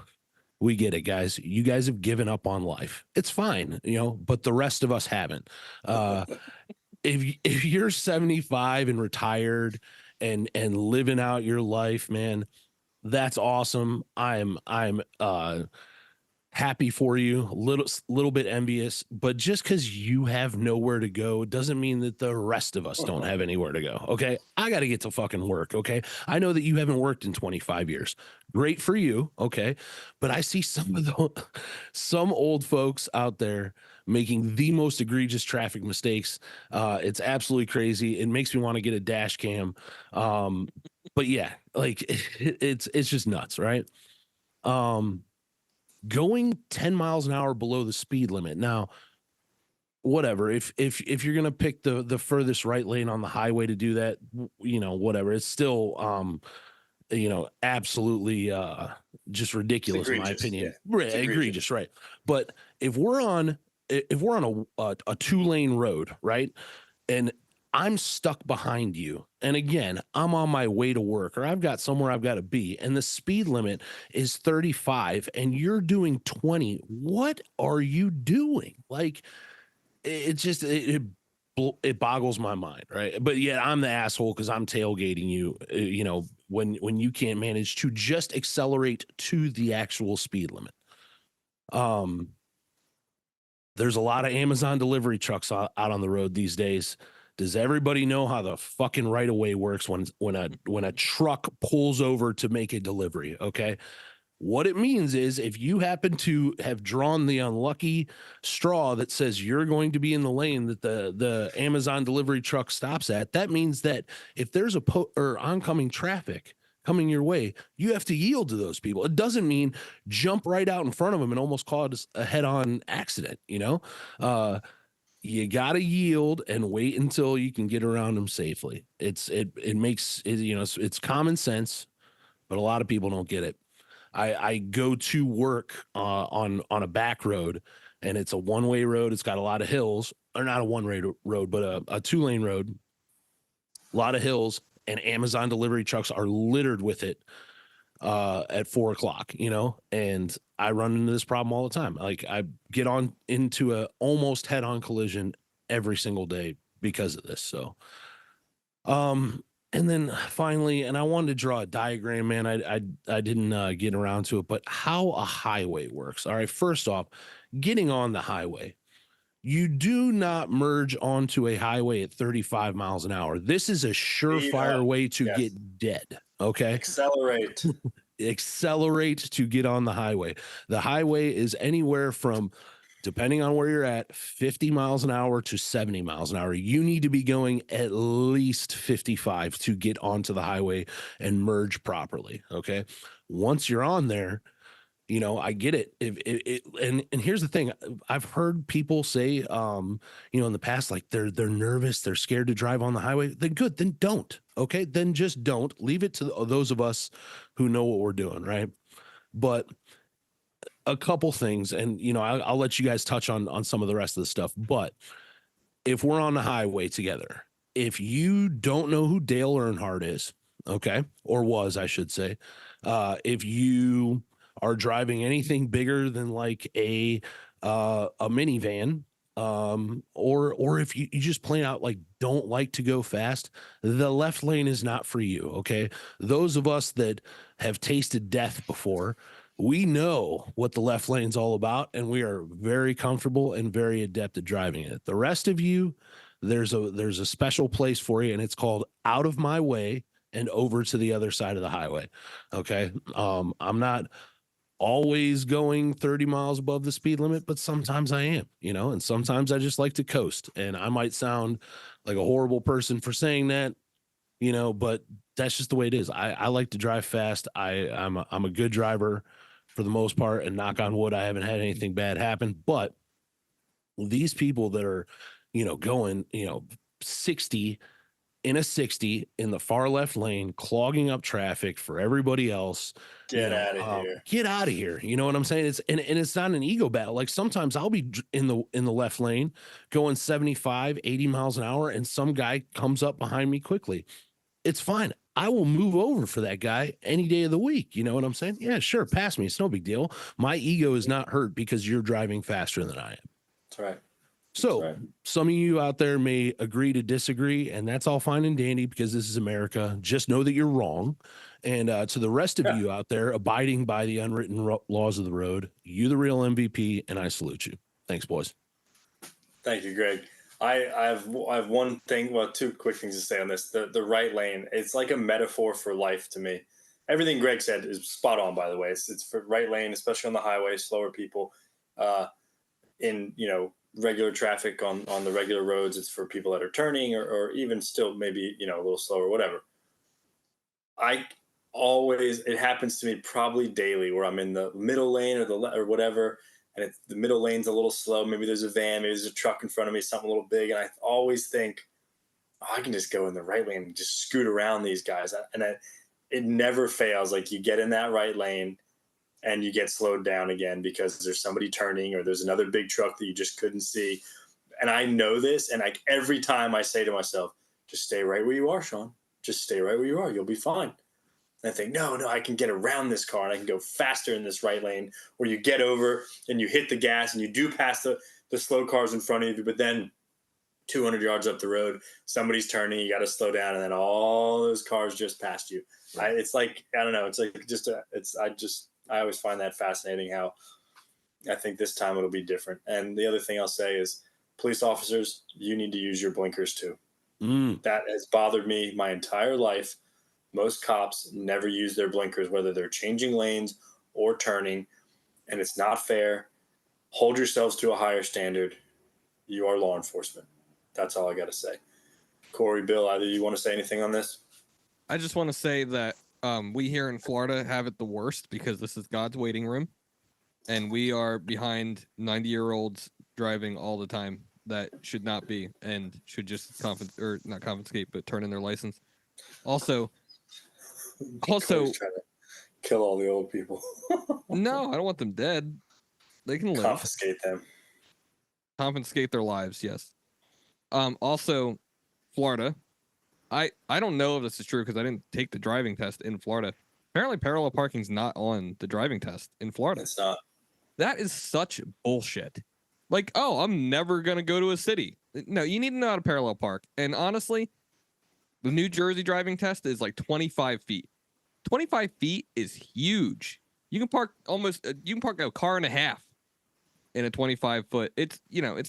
We get it, guys. You guys have given up on life. It's fine, but the rest of us haven't. If you're 75 and retired and living out your life, man, that's awesome. I'm happy for you, little bit envious, but just because you have nowhere to go doesn't mean that the rest of us don't have anywhere to go. Okay. I got to get to fucking work. Okay. I know that you haven't worked in 25 years. Great for you. Okay. But I see some old folks out there making the most egregious traffic mistakes. It's absolutely crazy. It makes me want to get a dash cam. But yeah, like it's just nuts. Right. Going 10 miles an hour below the speed limit. Now, whatever, if you're going to pick the furthest right lane on the highway to do that, whatever, it's still, absolutely just ridiculous in my opinion. Yeah. Right, egregious, right? But if we're on a 2-lane road, right, and I'm stuck behind you, and again, I'm on my way to work, or I've got somewhere I've got to be, and the speed limit is 35 and you're doing 20, what are you doing? Like, it just it boggles my mind, right? But yet I'm the asshole because I'm tailgating you, when you can't manage to just accelerate to the actual speed limit. There's a lot of Amazon delivery trucks out on the road these days. Does everybody know how the fucking right of way works when a truck pulls over to make a delivery? Okay. What it means is if you happen to have drawn the unlucky straw that says you're going to be in the lane that the Amazon delivery truck stops at, that means that if there's oncoming traffic coming your way, you have to yield to those people. It doesn't mean jump right out in front of them and almost cause a head-on accident, you got to yield and wait until you can get around them safely. It's common sense, but a lot of people don't get it. I go to work on a back road, and it's a one-way road. It's got a lot of hills, or not a one-way road, but a 2-lane road, a lot of hills, and Amazon delivery trucks are littered with it at 4:00, and I run into this problem all the time. Like, I get into a almost head-on collision every single day because of this. So, and then finally, and I wanted to draw a diagram, man. I didn't get around to it, but how a highway works. All right. First off, getting on the highway, you do not merge onto a highway at 35 miles an hour. This is a surefire way to get dead. Okay. Accelerate To get on the highway. The highway is anywhere from depending on where you're at, 50 miles an hour to 70 miles an hour. You need to be going at least 55 to get onto the highway and merge properly. Okay. Once you're on there, I get it. And here's the thing. I've heard people say, in the past, like they're nervous, they're scared to drive on the highway. Then good, then don't. Okay. Then just don't. Leave it to those of us who know what we're doing. Right. But a couple things, and I'll let you guys touch on some of the rest of the stuff. But if we're on the highway together, if you don't know who Dale Earnhardt is, okay, or was, I should say, if you are driving anything bigger than like a minivan, or if you just plain out like don't like to go fast, the left lane is not for you. Okay, those of us that have tasted death before, we know what the left lane's all about, and we are very comfortable and very adept at driving it. The rest of you, there's a special place for you, and it's called out of my way and over to the other side of the highway. Okay. I'm not always going 30 miles above the speed limit, but sometimes I am, and sometimes I just like to coast. And I might sound like a horrible person for saying that, but that's just the way it is. I like to drive fast. I'm a good driver for the most part, and knock on wood, I haven't had anything bad happen. But these people that are, going, 60 in a 60 in the far left lane, clogging up traffic for everybody else. Get out of here. Get out of here. You know what I'm saying? It's and it's not an ego battle. Like sometimes I'll be in the left lane going 75, 80 miles an hour, and some guy comes up behind me quickly. It's fine. I will move over for that guy any day of the week. You know what I'm saying? Yeah, sure. Pass me. It's no big deal. My ego is not hurt because you're driving faster than I am. That's right. So some of you out there may agree to disagree, and that's all fine and dandy because this is America. Just know that you're wrong. And to the rest of you out there abiding by the unwritten laws of the road, you the real MVP, and I salute you. Thanks, boys. Thank you, Greg. I have one thing, well, two quick things to say on this. The right lane, it's like a metaphor for life to me. Everything Greg said is spot on, by the way. It's for right lane, especially on the highway, slower people. In, regular traffic on the regular roads, it's for people that are turning or even still maybe, a little slower, whatever. It happens to me probably daily where I'm in the middle lane or whatever, and the middle lane's a little slow. Maybe there's a van, maybe there's a truck in front of me, something a little big. And I always think, I can just go in the right lane and just scoot around these guys. And it never fails. Like you get in that right lane and you get slowed down again because there's somebody turning or there's another big truck that you just couldn't see. And I know this. And like every time I say to myself, just stay right where you are, Shawn. Just stay right where you are. You'll be fine. And I think, no, I can get around this car and I can go faster in this right lane, where you get over and you hit the gas and you do pass the slow cars in front of you. But then 200 yards up the road, somebody's turning, you got to slow down. And then all those cars just passed you. Right. It's like, I don't know. It's like I always find that fascinating how I think this time it'll be different. And the other thing I'll say is, police officers, you need to use your blinkers too. That has bothered me my entire life. Most cops never use their blinkers, whether they're changing lanes or turning, and it's not fair. Hold yourselves to a higher standard. You are law enforcement. That's all I got to say. Corey, Bill, either you want to say anything on this? I just want to say that we here in Florida have it the worst because this is God's waiting room, and we are behind 90-year-olds driving all the time that should not be and should just not confiscate, but turn in their license. Also, trying to kill all the old people. No, I don't want them dead. They can live. Confiscate them. Confiscate their lives, yes. Also, Florida. I don't know if this is true because I didn't take the driving test in Florida. Apparently, parallel parking's not on the driving test in Florida. It's not. That is such bullshit. Like, oh, I'm never going to go to a city. No, you need to know how to parallel park. And honestly, the New Jersey driving test is like 25 feet. 25 feet is huge. You can park a car and a half in a 25 foot. It's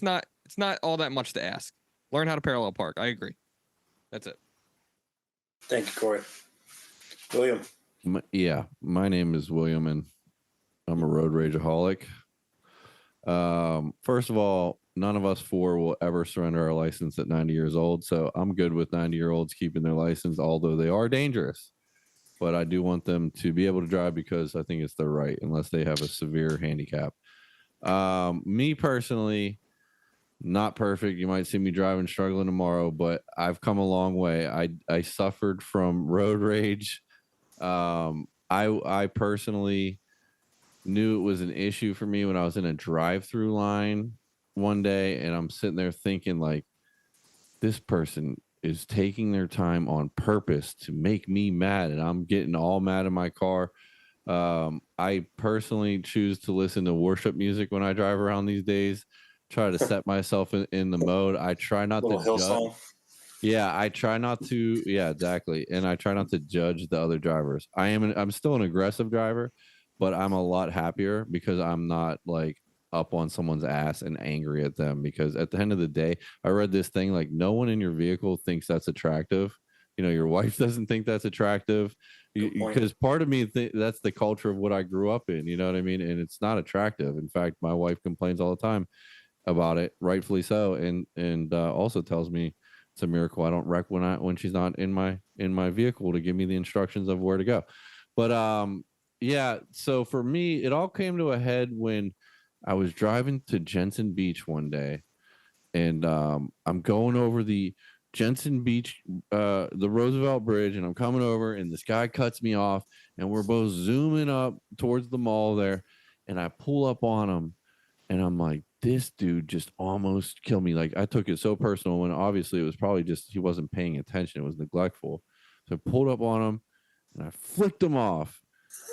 not all that much to ask. Learn how to parallel park. I agree. That's it. Thank you, Corey. William. My name is William, and I'm a road rageaholic. First of all, none of us four will ever surrender our license at 90 years old. So I'm good with 90-year-olds keeping their license, although they are dangerous. But I do want them to be able to drive because I think it's their right, unless they have a severe handicap. Me personally, not perfect. You might see me driving struggling tomorrow, but I've come a long way. I suffered from road rage. I personally knew it was an issue for me when I was in a drive-through line one day, and I'm sitting there thinking, like, this person is taking their time on purpose to make me mad, and I'm getting all mad in my car. I personally choose to listen to worship music when I drive around these days. Try to set myself in the mode. I try not to Hill judge. song. Yeah, I try not to. Yeah, exactly. And I try not to judge the other drivers. I'm still an aggressive driver, but I'm a lot happier because I'm not like up on someone's ass and angry at them. Because at the end of the day, I read this thing like no one in your vehicle thinks that's attractive. You know, your wife doesn't think that's attractive. Because part of me that's the culture of what I grew up in. You know what I mean? And it's not attractive. In fact, my wife complains all the time about it, rightfully so, and also tells me it's a miracle I don't wreck when she's not in my vehicle to give me the instructions of where to go. But yeah, so for me, it all came to a head when I was driving to Jensen Beach one day, and I'm going over the Jensen Beach, the Roosevelt Bridge, and I'm coming over, and this guy cuts me off, and we're both zooming up towards the mall there, and I pull up on him, and I'm like, this dude just almost killed me. Like, I took it so personal when obviously it was probably just he wasn't paying attention. It was neglectful. So I pulled up on him and I flicked him off.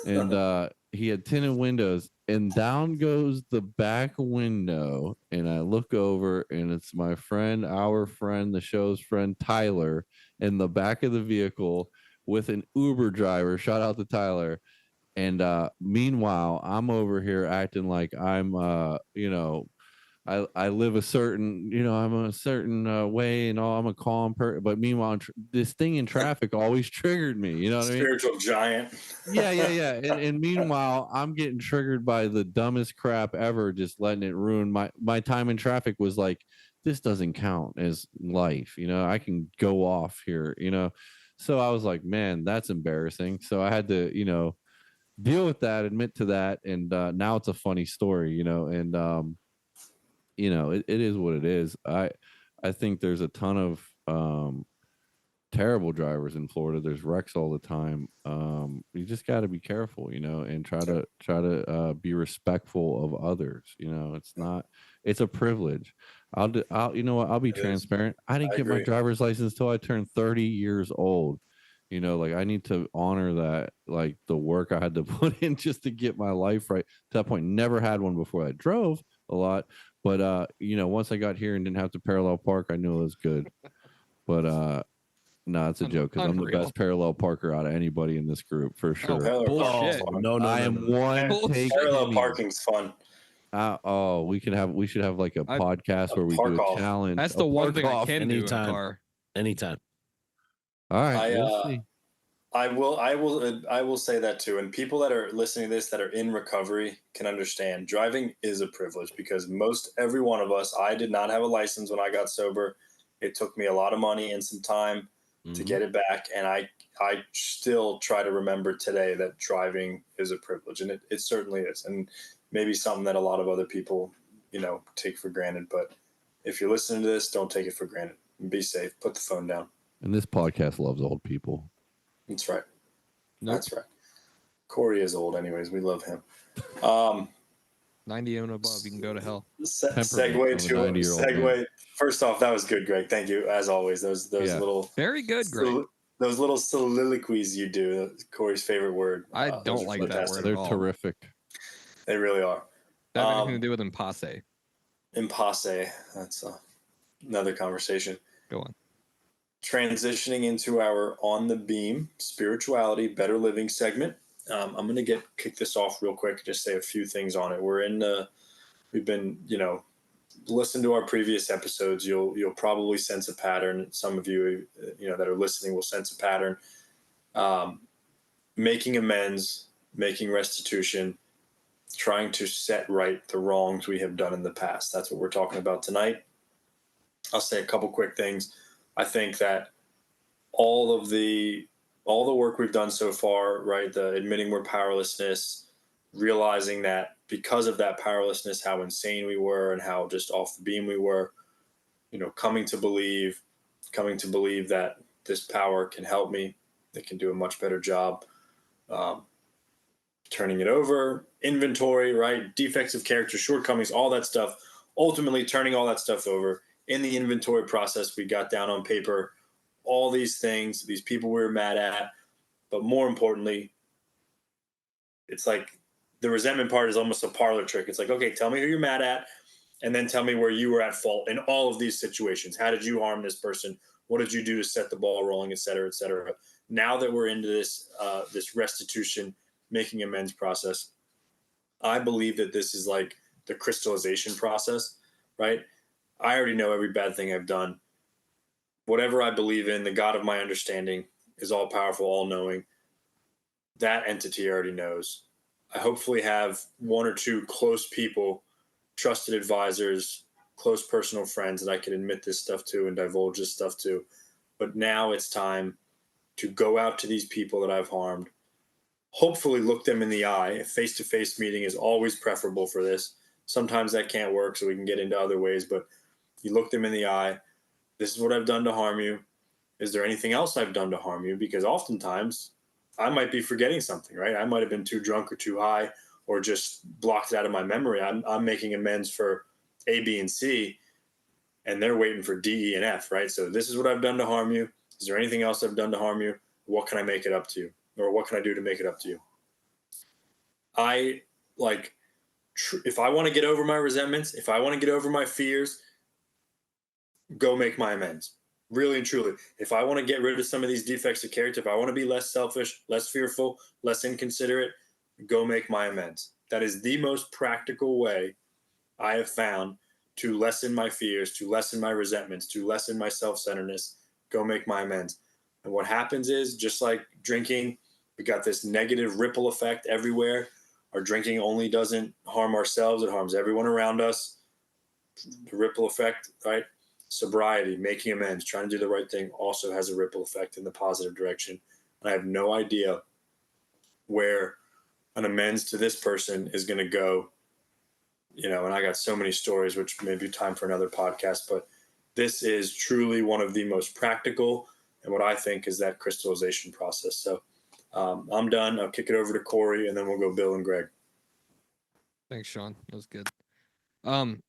And he had tinted windows, and down goes the back window. And I look over, and it's my friend, our friend, the show's friend, Tyler, in the back of the vehicle with an Uber driver. Shout out to Tyler. And meanwhile, I'm over here acting like I'm, I live a certain, I'm a certain way and all. I'm a calm person. But meanwhile, this thing in traffic always triggered me. You know what I mean? Spiritual giant. Yeah. And meanwhile, I'm getting triggered by the dumbest crap ever, just letting it ruin my time in traffic. Was like, this doesn't count as life. I can go off here, So I was like, man, that's embarrassing. So I had to, deal with that, admit to that, and now it's a funny story, and it is what it is. I think there's a ton of terrible drivers in Florida. There's wrecks all the time. You just got to be careful, and try to be respectful of others. It's a privilege. I'll be transparent. I didn't get my driver's license till I turned 30 years old. Like, I need to honor that, like, the work I had to put in just to get my life right. To that point, never had one before. I drove a lot, but once I got here and didn't have to parallel park, I knew it was good. But no, it's a joke, because I'm the best parallel parker out of anybody in this group for sure. Bullshit. No, I am one take. Parallel parking's fun. We should have like a podcast where we do a challenge. That's the one thing I can do in a car. Anytime. All right, we'll see. I will say that too. And people that are listening to this that are in recovery can understand driving is a privilege, because every one of us, I did not have a license when I got sober. It took me a lot of money and some time to get it back. And I still try to remember today that driving is a privilege, and it certainly is. And maybe something that a lot of other people, take for granted. But if you're listening to this, don't take it for granted. Be safe. Put the phone down. And this podcast loves old people. That's right. Nope. That's right. Corey is old anyways. We love him. 90 and above, you can go to hell. Segue. First off, that was good, Greg. Thank you, as always. Those little very good, Greg. Those little soliloquies you do. Corey's favorite word. I don't like that word. They're at all. terrific. They really are. That has anything to do with impasse. Impasse. That's another conversation. Go on. Transitioning into our On the Beam spirituality, better living segment. I'm going to kick this off real quick. Just say a few things on it. We've been, listen to our previous episodes. You'll probably sense a pattern. Some of you, that are listening will sense a pattern. Making amends, making restitution, trying to set right the wrongs we have done in the past. That's what we're talking about tonight. I'll say a couple quick things. I think that all the work we've done so far, right? The admitting we're powerlessness, realizing that because of that powerlessness, how insane we were and how just off the beam we were, coming to believe that this power can help me. It can do a much better job. Turning it over, inventory, right? Defects of character, shortcomings, all that stuff. Ultimately, turning all that stuff over in the inventory process, we got down on paper all these things, these people we were mad at. But more importantly, it's like the resentment part is almost a parlor trick. It's like, okay, tell me who you're mad at, and then tell me where you were at fault in all of these situations. How did you harm this person? What did you do to set the ball rolling, et cetera, et cetera? Now that we're into this restitution, making amends process, I believe that this is like the crystallization process, right? I already know every bad thing I've done. Whatever I believe in, the God of my understanding is all powerful, all knowing. That entity already knows. I hopefully have one or two close people, trusted advisors, close personal friends that I can admit this stuff to and divulge this stuff to. But now it's time to go out to these people that I've harmed, hopefully look them in the eye. A face-to-face meeting is always preferable for this. Sometimes that can't work, so we can get into other ways, but you look them in the eye. This is what I've done to harm you. Is there anything else I've done to harm you? Because oftentimes I might be forgetting something, right? I might have been too drunk or too high or just blocked it out of my memory. I'm making amends for A, B, and C, and they're waiting for D, E, and F, right? So this is what I've done to harm you. Is there anything else I've done to harm you? What can I make it up to you? Or what can I do to make it up to you? If I want to get over my resentments, if I want to get over my fears, go make my amends. Really and truly. If I want to get rid of some of these defects of character, if I want to be less selfish, less fearful, less inconsiderate, go make my amends. That is the most practical way I have found to lessen my fears, to lessen my resentments, to lessen my self-centeredness. Go make my amends. And what happens is, just like drinking, we got this negative ripple effect everywhere. Our drinking only doesn't harm ourselves, it harms everyone around us. The ripple effect, right? Sobriety, making amends, trying to do the right thing also has a ripple effect in the positive direction. And I have no idea where an amends to this person is going to go, and I got so many stories, which may be time for another podcast, but this is truly one of the most practical and what I think is that crystallization process. So I'm done. I'll kick it over to Corey, and then we'll go Bill and Greg. Thanks, Sean. That was good. I'm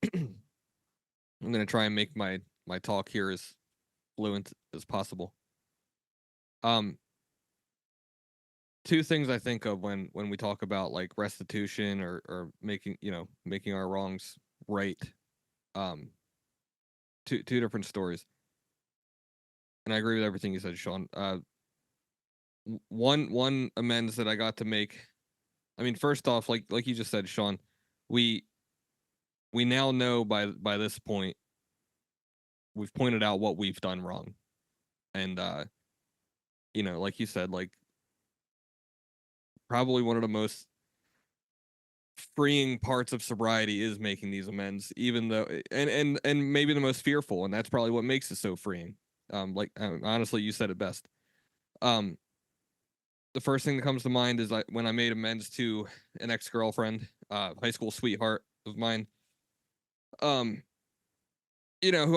going to try and make my talk here as fluent as possible. Two things I think of when we talk about like restitution or making our wrongs right. Two different stories. And I agree with everything you said, Sean. One amends that I got to make. I mean, first off, like you just said, Sean, we now know by this point, we've pointed out what we've done wrong. And like you said, like probably one of the most freeing parts of sobriety is making these amends, even though and maybe the most fearful, and that's probably what makes it so freeing. Honestly, you said it best. The first thing that comes to mind is when I made amends to an ex-girlfriend, high school sweetheart of mine, who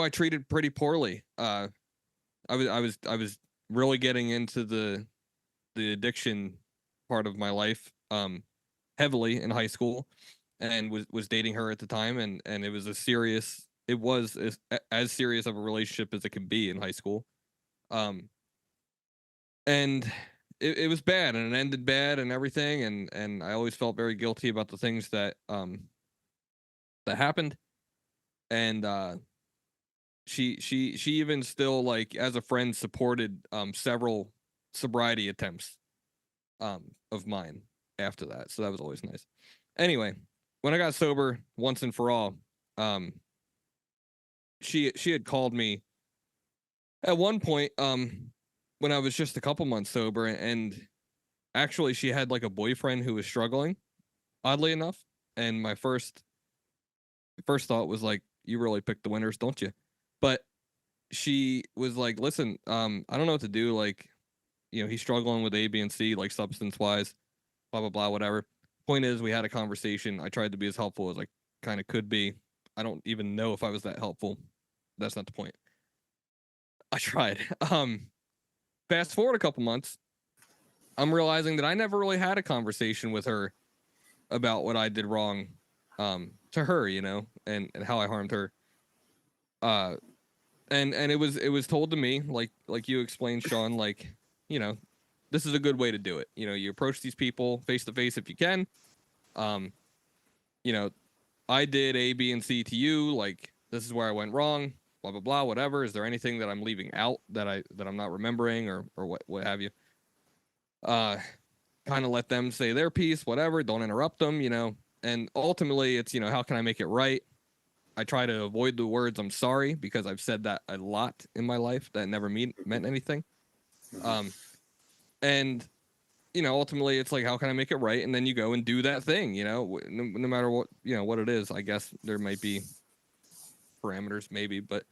I treated pretty poorly. I was really getting into the addiction part of my life heavily in high school, and was dating her at the time, and it was as serious as serious of a relationship as it could be in high school. And it was bad, and it ended bad and everything, and I always felt very guilty about the things that happened. And she even still, like, as a friend, supported several sobriety attempts of mine after that. So that was always nice. Anyway, when I got sober once and for all, she had called me at one point when I was just a couple months sober, and actually she had like a boyfriend who was struggling, oddly enough. and my first thought was like, you really pick the winners, don't you? But she was like, listen, I don't know what to do. Like, he's struggling with A, B, and C, like substance wise, blah, blah, blah, whatever. Point is, we had a conversation. I tried to be as helpful as I kind of could be. I don't even know if I was that helpful. That's not the point. I tried. Fast forward a couple months, I'm realizing that I never really had a conversation with her about what I did wrong to her, and how I harmed her. And it was told to me, like you explained, Shawn, like, this is a good way to do it. You approach these people face to face if you can. I did A, B, and C to you. Like, this is where I went wrong. Blah blah blah. Whatever. Is there anything that I'm leaving out that I'm not remembering or what have you? Kind of let them say their piece. Whatever. Don't interrupt them. And ultimately, it's how can I make it right? I try to avoid the words "I'm sorry" because I've said that a lot in my life that never meant anything. And ultimately, it's like, how can I make it right? And then you go and do that thing. No matter what what it is. I guess there might be parameters, maybe, but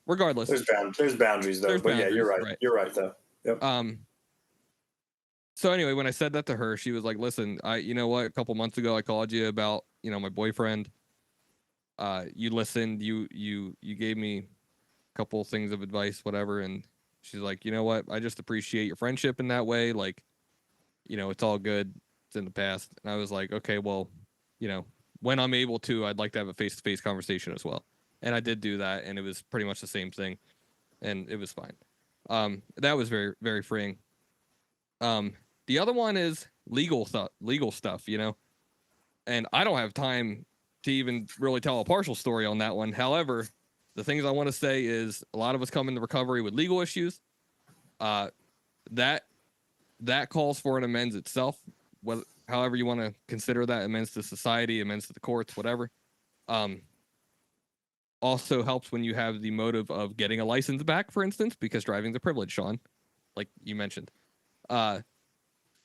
regardless, there's boundaries though. There's but boundaries, yeah, you're right. Right. You're right though. Yep. So anyway, when I said that to her, she was like, "Listen, you know what? A couple months ago, I called you about my boyfriend. You listened. You gave me a couple things of advice, whatever." And she's like, "You know what? I just appreciate your friendship in that way. Like, it's all good. It's in the past." And I was like, "Okay, well, when I'm able to, I'd like to have a face-to-face conversation as well." And I did do that, and it was pretty much the same thing, and it was fine. That was very, very freeing. The other one is legal stuff, and I don't have time to even really tell a partial story on that one. However, the things I want to say is a lot of us come into recovery with legal issues. That calls for an amends itself, however you want to consider that, amends to society, amends to the courts, whatever. Also helps when you have the motive of getting a license back, for instance, because driving's a privilege, Shawn, like you mentioned.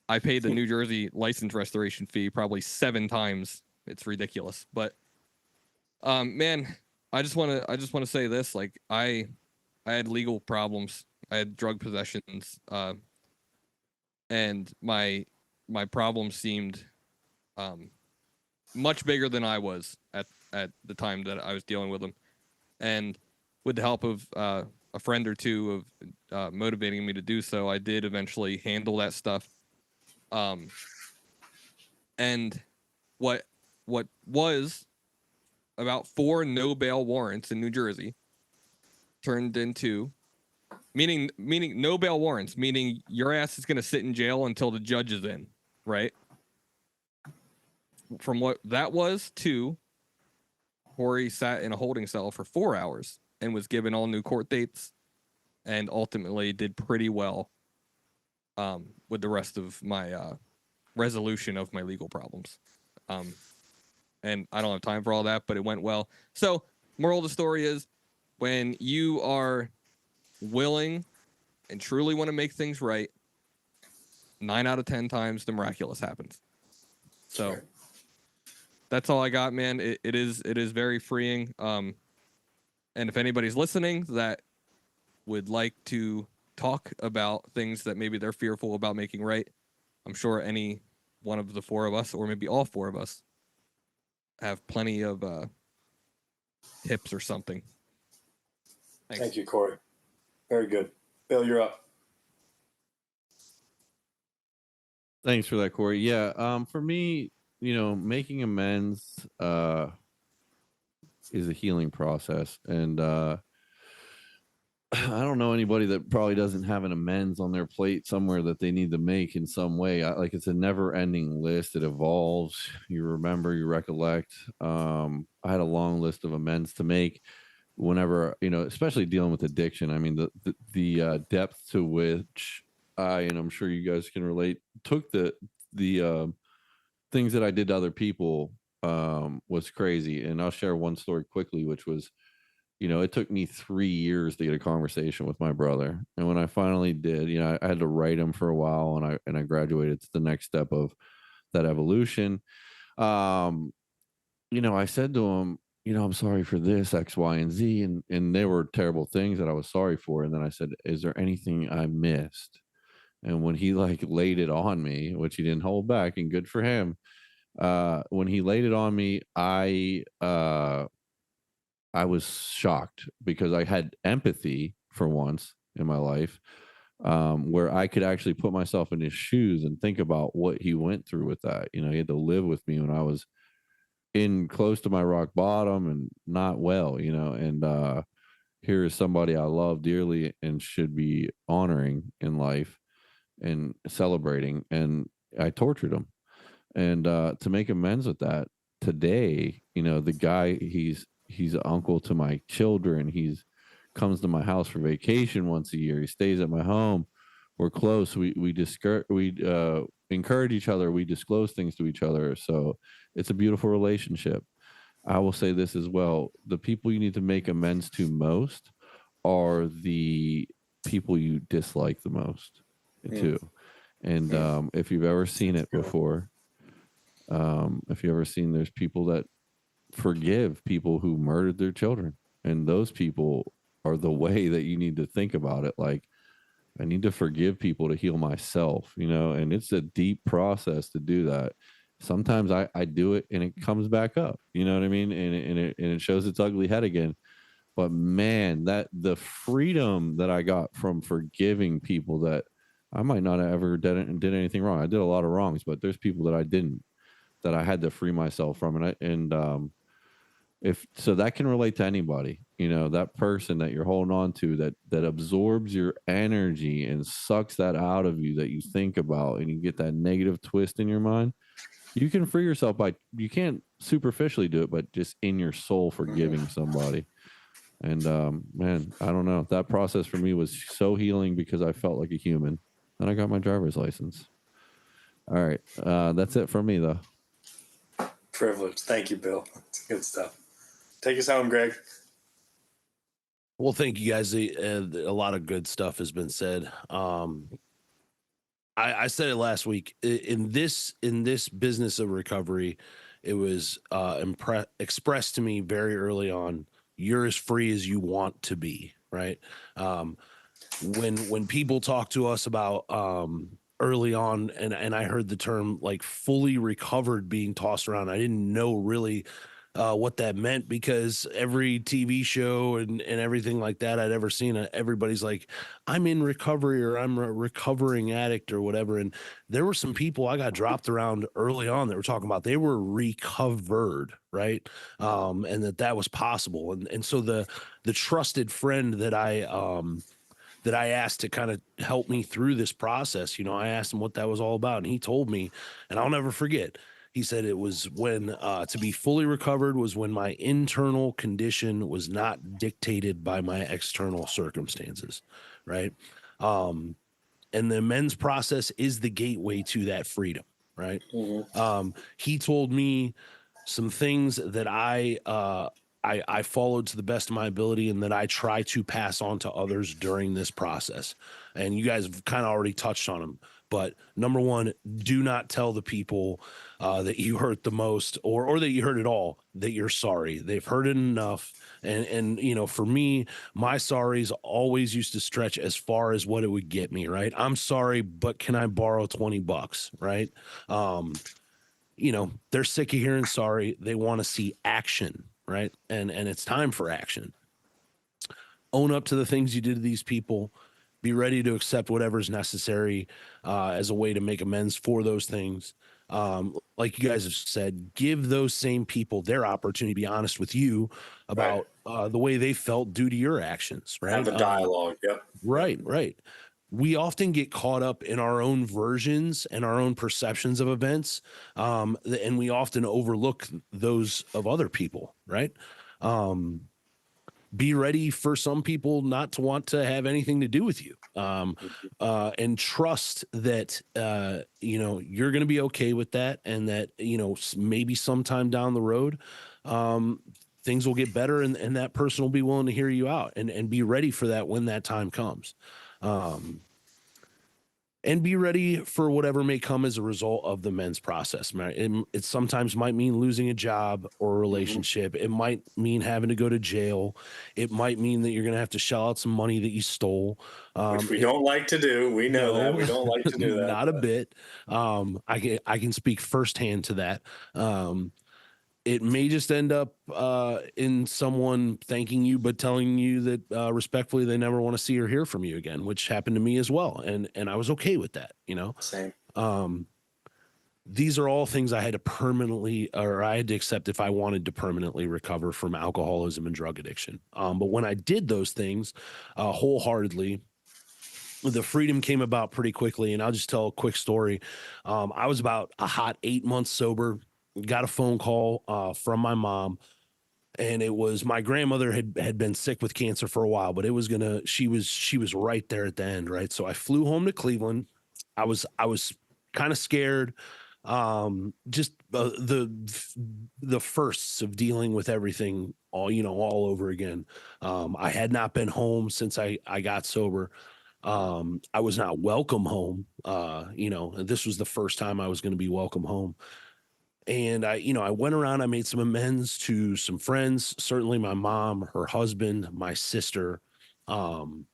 I paid the New Jersey license restoration fee probably 7 times. It's ridiculous. But man, I just want to say this, like I had legal problems. I had drug possessions, and my problems seemed much bigger than I was at the time that I was dealing with them. And with the help of a friend or two of motivating me to do so, I did eventually handle that stuff. And what was about 4 no bail warrants in New Jersey turned into meaning no bail warrants, meaning your ass is going to sit in jail until the judge is in, right? From what that was to Corey sat in a holding cell for 4 hours and was given all new court dates and ultimately did pretty well with the rest of my resolution of my legal problems. And I don't have time for all that, but it went well. So moral of the story is, when you are willing and truly want to make things right, 9 out of 10 times the miraculous happens. So sure. That's all I got, man. It is very freeing. And if anybody's listening that would like to talk about things that maybe they're fearful about making right, I'm sure any one of the 4 of us, or maybe all 4 of us, have plenty of tips or something. Thanks. Thank you, Corey. Very good. Bill, you're up. Thanks for that, Corey. Yeah, for me, making amends is a healing process, and I don't know anybody that probably doesn't have an amends on their plate somewhere that they need to make in some way. Like, it's a never-ending list. It evolves. You remember, you recollect. I had a long list of amends to make whenever, especially dealing with addiction. I mean, the depth to which and I'm sure you guys can relate, took the things that I did to other people was crazy. And I'll share one story quickly, which was, it took me 3 years to get a conversation with my brother. And when I finally did, I had to write him for a while, and I graduated to the next step of that evolution. I said to him, I'm sorry for this, X, Y, and Z, and they were terrible things that I was sorry for. And then I said, is there anything I missed? And when he like laid it on me, which he didn't hold back, and good for him, when he laid it on me, I was shocked because I had empathy for once in my life, where I could actually put myself in his shoes and think about what he went through with that. He had to live with me when I was in close to my rock bottom and not well, and here is somebody I love dearly and should be honoring in life and celebrating. And I tortured him. And to make amends with that today, the guy, he's an uncle to my children. He's comes to my house for vacation once a year. He stays at my home. We're close. We encourage each other. We disclose things to each other. So it's a beautiful relationship. I will say this as well. The people you need to make amends to most are the people you dislike the most too. And if you've ever seen it before, if you ever seen, there's people that forgive people who murdered their children, and those people are the way that you need to think about it. Like, I need to forgive people to heal myself, and it's a deep process to do that. Sometimes I do it and it comes back up, you know what I mean? And it shows its ugly head again. But man, that the freedom that I got from forgiving people that I might not have ever did anything wrong. I did a lot of wrongs, but there's people that I didn't, that I had to free myself from. If so, that can relate to anybody, that person that you're holding on to that absorbs your energy and sucks that out of you, that you think about, and you get that negative twist in your mind. You can free yourself you can't superficially do it, but just in your soul forgiving somebody. And man, I don't know, that process for me was so healing because I felt like a human. And I got my driver's license. All right, that's it for me though. Privilege. Thank you, Bill. It's good stuff. Take us home, Greg. Well, thank you guys. A lot of good stuff has been said. I said it last week. In this business of recovery, it was expressed to me very early on. You're as free as you want to be, right? When people talk to us about early on, and I heard the term like fully recovered being tossed around, I didn't know really what that meant, because every TV show and everything like that I'd ever seen, everybody's like, I'm in recovery, or I'm a recovering addict, or whatever. And there were some people I got dropped around early on that were talking about they were recovered, right? And that was possible. And so the trusted friend that I asked to kind of help me through this process, I asked him what that was all about, and he told me, and I'll never forget. He said it was when to be fully recovered was when my internal condition was not dictated by my external circumstances, right? And the amends process is the gateway to that freedom, right? He told me some things that I followed to the best of my ability, and that I try to pass on to others during this process. And you guys have kind of already touched on them. But number one, do not tell the people that you hurt the most, or that you hurt at all, that you're sorry. They've heard it enough. And for me, my sorries always used to stretch as far as what it would get me, right? I'm sorry, but can I borrow $20, right? They're sick of hearing sorry. They want to see action, right? And it's time for action. Own up to the things you did to these people. Be ready to accept whatever's necessary as a way to make amends for those things. Like you guys have said, give those same people their opportunity to be honest with you about the way they felt due to your actions, right? Have a dialogue. Yep. Right. We often get caught up in our own versions and our own perceptions of events, and we often overlook those of other people, right? Be ready for some people not to want to have anything to do with you, and trust that you're going to be okay with that, and that maybe sometime down the road things will get better, and that person will be willing to hear you out, and be ready for that when that time comes. and be ready for whatever may come as a result of the men's process. It sometimes might mean losing a job or a relationship. It might mean having to go to jail. It might mean that you're going to have to shell out some money that you stole. Which we don't like to do. We know that. We don't like to do that. Not a bit. I can speak firsthand to that. It may just end up in someone thanking you, but telling you that respectfully they never want to see or hear from you again, which happened to me as well, and I was okay with that. Same. These are all things I had to permanently, or I had to accept if I wanted to permanently recover from alcoholism and drug addiction. But when I did those things wholeheartedly, the freedom came about pretty quickly. And I'll just tell a quick story. I was about a hot 8 months sober. Got a phone call from my mom, and it was my grandmother had been sick with cancer for a while, but she was right there at the end, right? So I flew home to Cleveland. I was kind of scared, just the firsts of dealing with everything all over again. I had not been home since I got sober. I was not welcome home. This was the first time I was going to be welcome home. And I went around, I made some amends to some friends, certainly my mom, her husband, my sister, and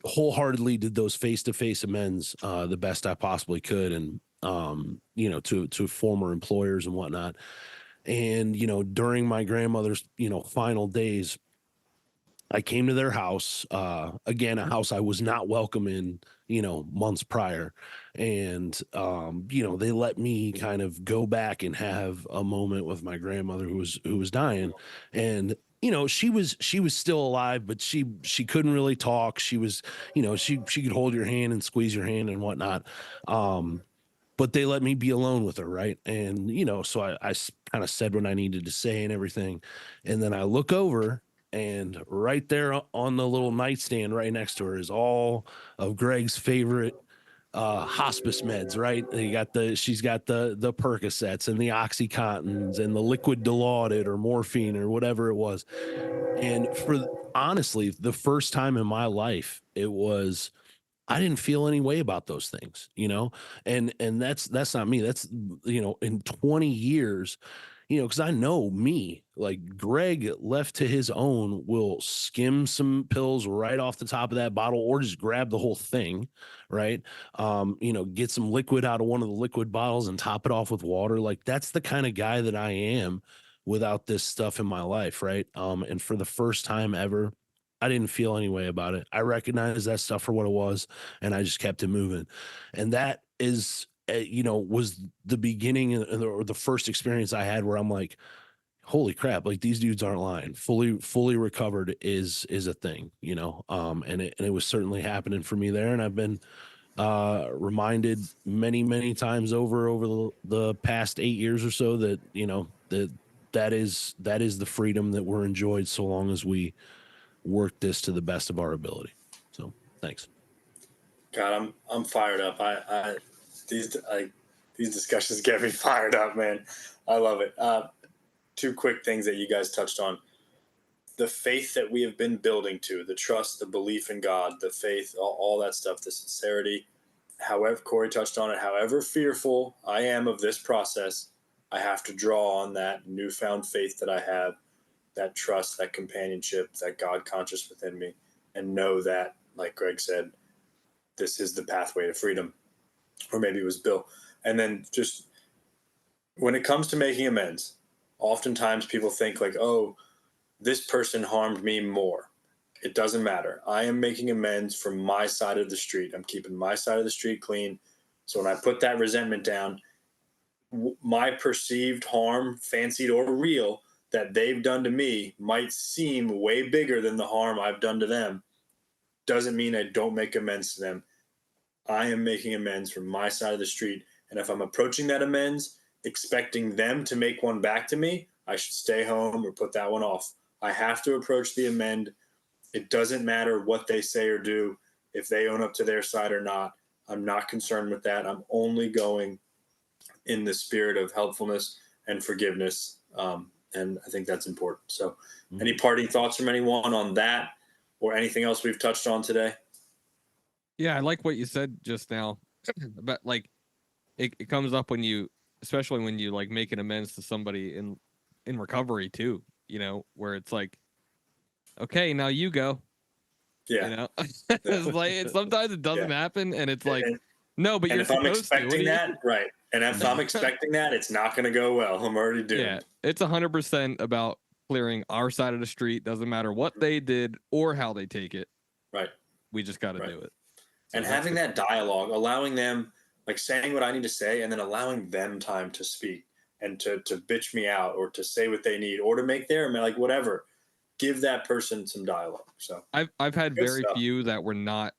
wholeheartedly did those face-to-face amends, the best I possibly could. And, to former employers and whatnot. And, during my grandmother's, final days, I came to their house, again, a house I was not welcome in, months prior. And, they let me kind of go back and have a moment with my grandmother who was dying. And, she was still alive, but she couldn't really talk. She was, she could hold your hand and squeeze your hand and whatnot. But they let me be alone with her. Right. And, so I kind of said what I needed to say and everything. And then I look over, and right there on the little nightstand right next to her is all of Greg's favorite hospice meds, right? She's got the Percocets and the Oxycontins and the liquid Dilaudid or morphine or whatever it was. And honestly, the first time in my life, I didn't feel any way about those things, and that's not me. That's, in 20 years, because I know me, like Greg left to his own will skim some pills right off the top of that bottle or just grab the whole thing, right? Get some liquid out of one of the liquid bottles and top it off with water. Like that's the kind of guy that I am without this stuff in my life, right? And for the first time ever, I didn't feel any way about it. I recognized that stuff for what it was, and I just kept it moving. And that is, was the beginning or the first experience I had where I'm like, holy crap, like these dudes aren't lying. Fully recovered is a thing, and it was certainly happening for me there. And I've been reminded many times over the past 8 years or so that, that is the freedom that we're enjoyed so long as we work this to the best of our ability. So thanks. God, I'm fired up. These discussions get me fired up, man. I love it. Two quick things that you guys touched on: the faith that we have been building to, the trust, the belief in God, the faith, all that stuff, the sincerity. However, Corey touched on it. However fearful I am of this process, I have to draw on that newfound faith that I have, that trust, that companionship, that God conscious within me, and know that, like Greg said, this is the pathway to freedom. Or maybe it was Bill. And then just when it comes to making amends, oftentimes people think like, oh, this person harmed me more. It doesn't matter. I am making amends from my side of the street. I'm keeping my side of the street clean. So when I put that resentment down, my perceived harm, fancied or real, that they've done to me might seem way bigger than the harm I've done to them. Doesn't mean I don't make amends to them. I am making amends from my side of the street. And if I'm approaching that amends, expecting them to make one back to me, I should stay home or put that one off. I have to approach the amend. It doesn't matter what they say or do, if they own up to their side or not. I'm not concerned with that. I'm only going in the spirit of helpfulness and forgiveness. And I think that's important. So any parting thoughts from anyone on that or anything else we've touched on today? Yeah, I like what you said just now. But like it comes up when you, especially when you like make an amends to somebody in recovery too, where it's like, okay, now you go. Yeah. It's like sometimes it doesn't happen, and it's like, no, but And you're if I'm supposed to. What expecting do you- that, right? And if I'm expecting that, it's not going to go well. I'm already doomed. Yeah, it's 100% about clearing our side of the street. Doesn't matter what they did or how they take it. Right. We just got to Right. do it. And having that dialogue, allowing them, like saying what I need to say, and then allowing them time to speak and to bitch me out or to say what they need or to make their, like, whatever. Give that person some dialogue. So I've had Good very stuff. few that were not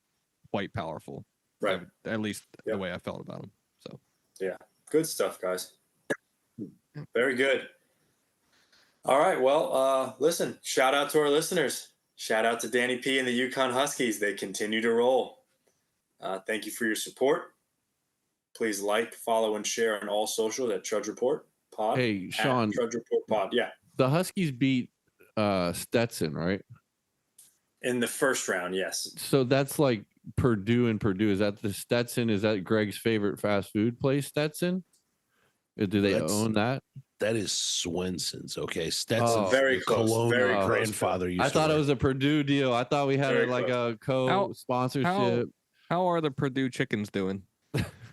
quite powerful. right. At least the Yep. way I felt about them. So Good stuff, guys. Very good. All right. Well, listen, shout out to our listeners. Shout out to Danny P and the Yukon Huskies. They continue to roll. Thank you for your support. Please like, follow, and share on all socials at Trudge Report Pod. Hey, Sean, Trudge Report Pod. Yeah. the Huskies beat Stetson, right? In the first round, yes. So that's like Purdue and Purdue. Is that the Stetson? Is that Greg's favorite fast food place, Stetson? Do they own that? That is Swenson's. Okay, Stetson. Oh, very close. Cologne, Very my close. grandfather used I to thought it work. was a Purdue deal. I thought we had Very like close. a co-sponsorship. How are the Purdue chickens doing?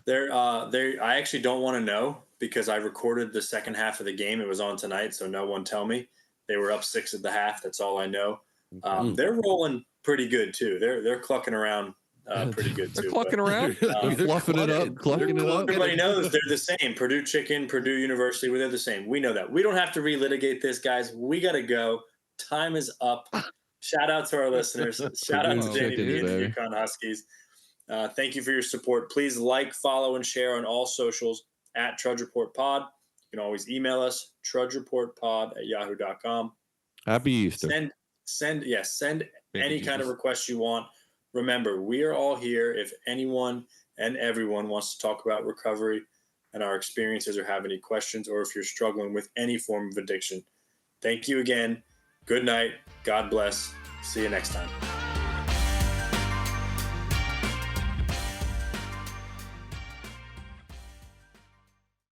They're I actually don't want to know because I recorded the second half of the game. It was on tonight, so no one tell me. They were up 6 at the half. That's all I know. They're rolling pretty good too. They're clucking around pretty good too. They're clucking around. They're fluffing it up, clucking it up. Everybody knows they're the same. Purdue Chicken, Purdue University, they're the same. We know that. We don't have to relitigate this, guys. We got to go. Time is up. Shout out to our listeners. Shout out to Purdue Danny Chicken, B and the baby. Yukon Huskies. Thank you for your support. Please like, follow, and share on all socials at Trudge Report Pod. You can always email us, trudgereportpod@yahoo.com. Happy Easter. Send Baby any kind of Jesus. request you want. Remember, we are all here if anyone and everyone wants to talk about recovery and our experiences or have any questions, or if you're struggling with any form of addiction. Thank you again. Good night. God bless. See you next time.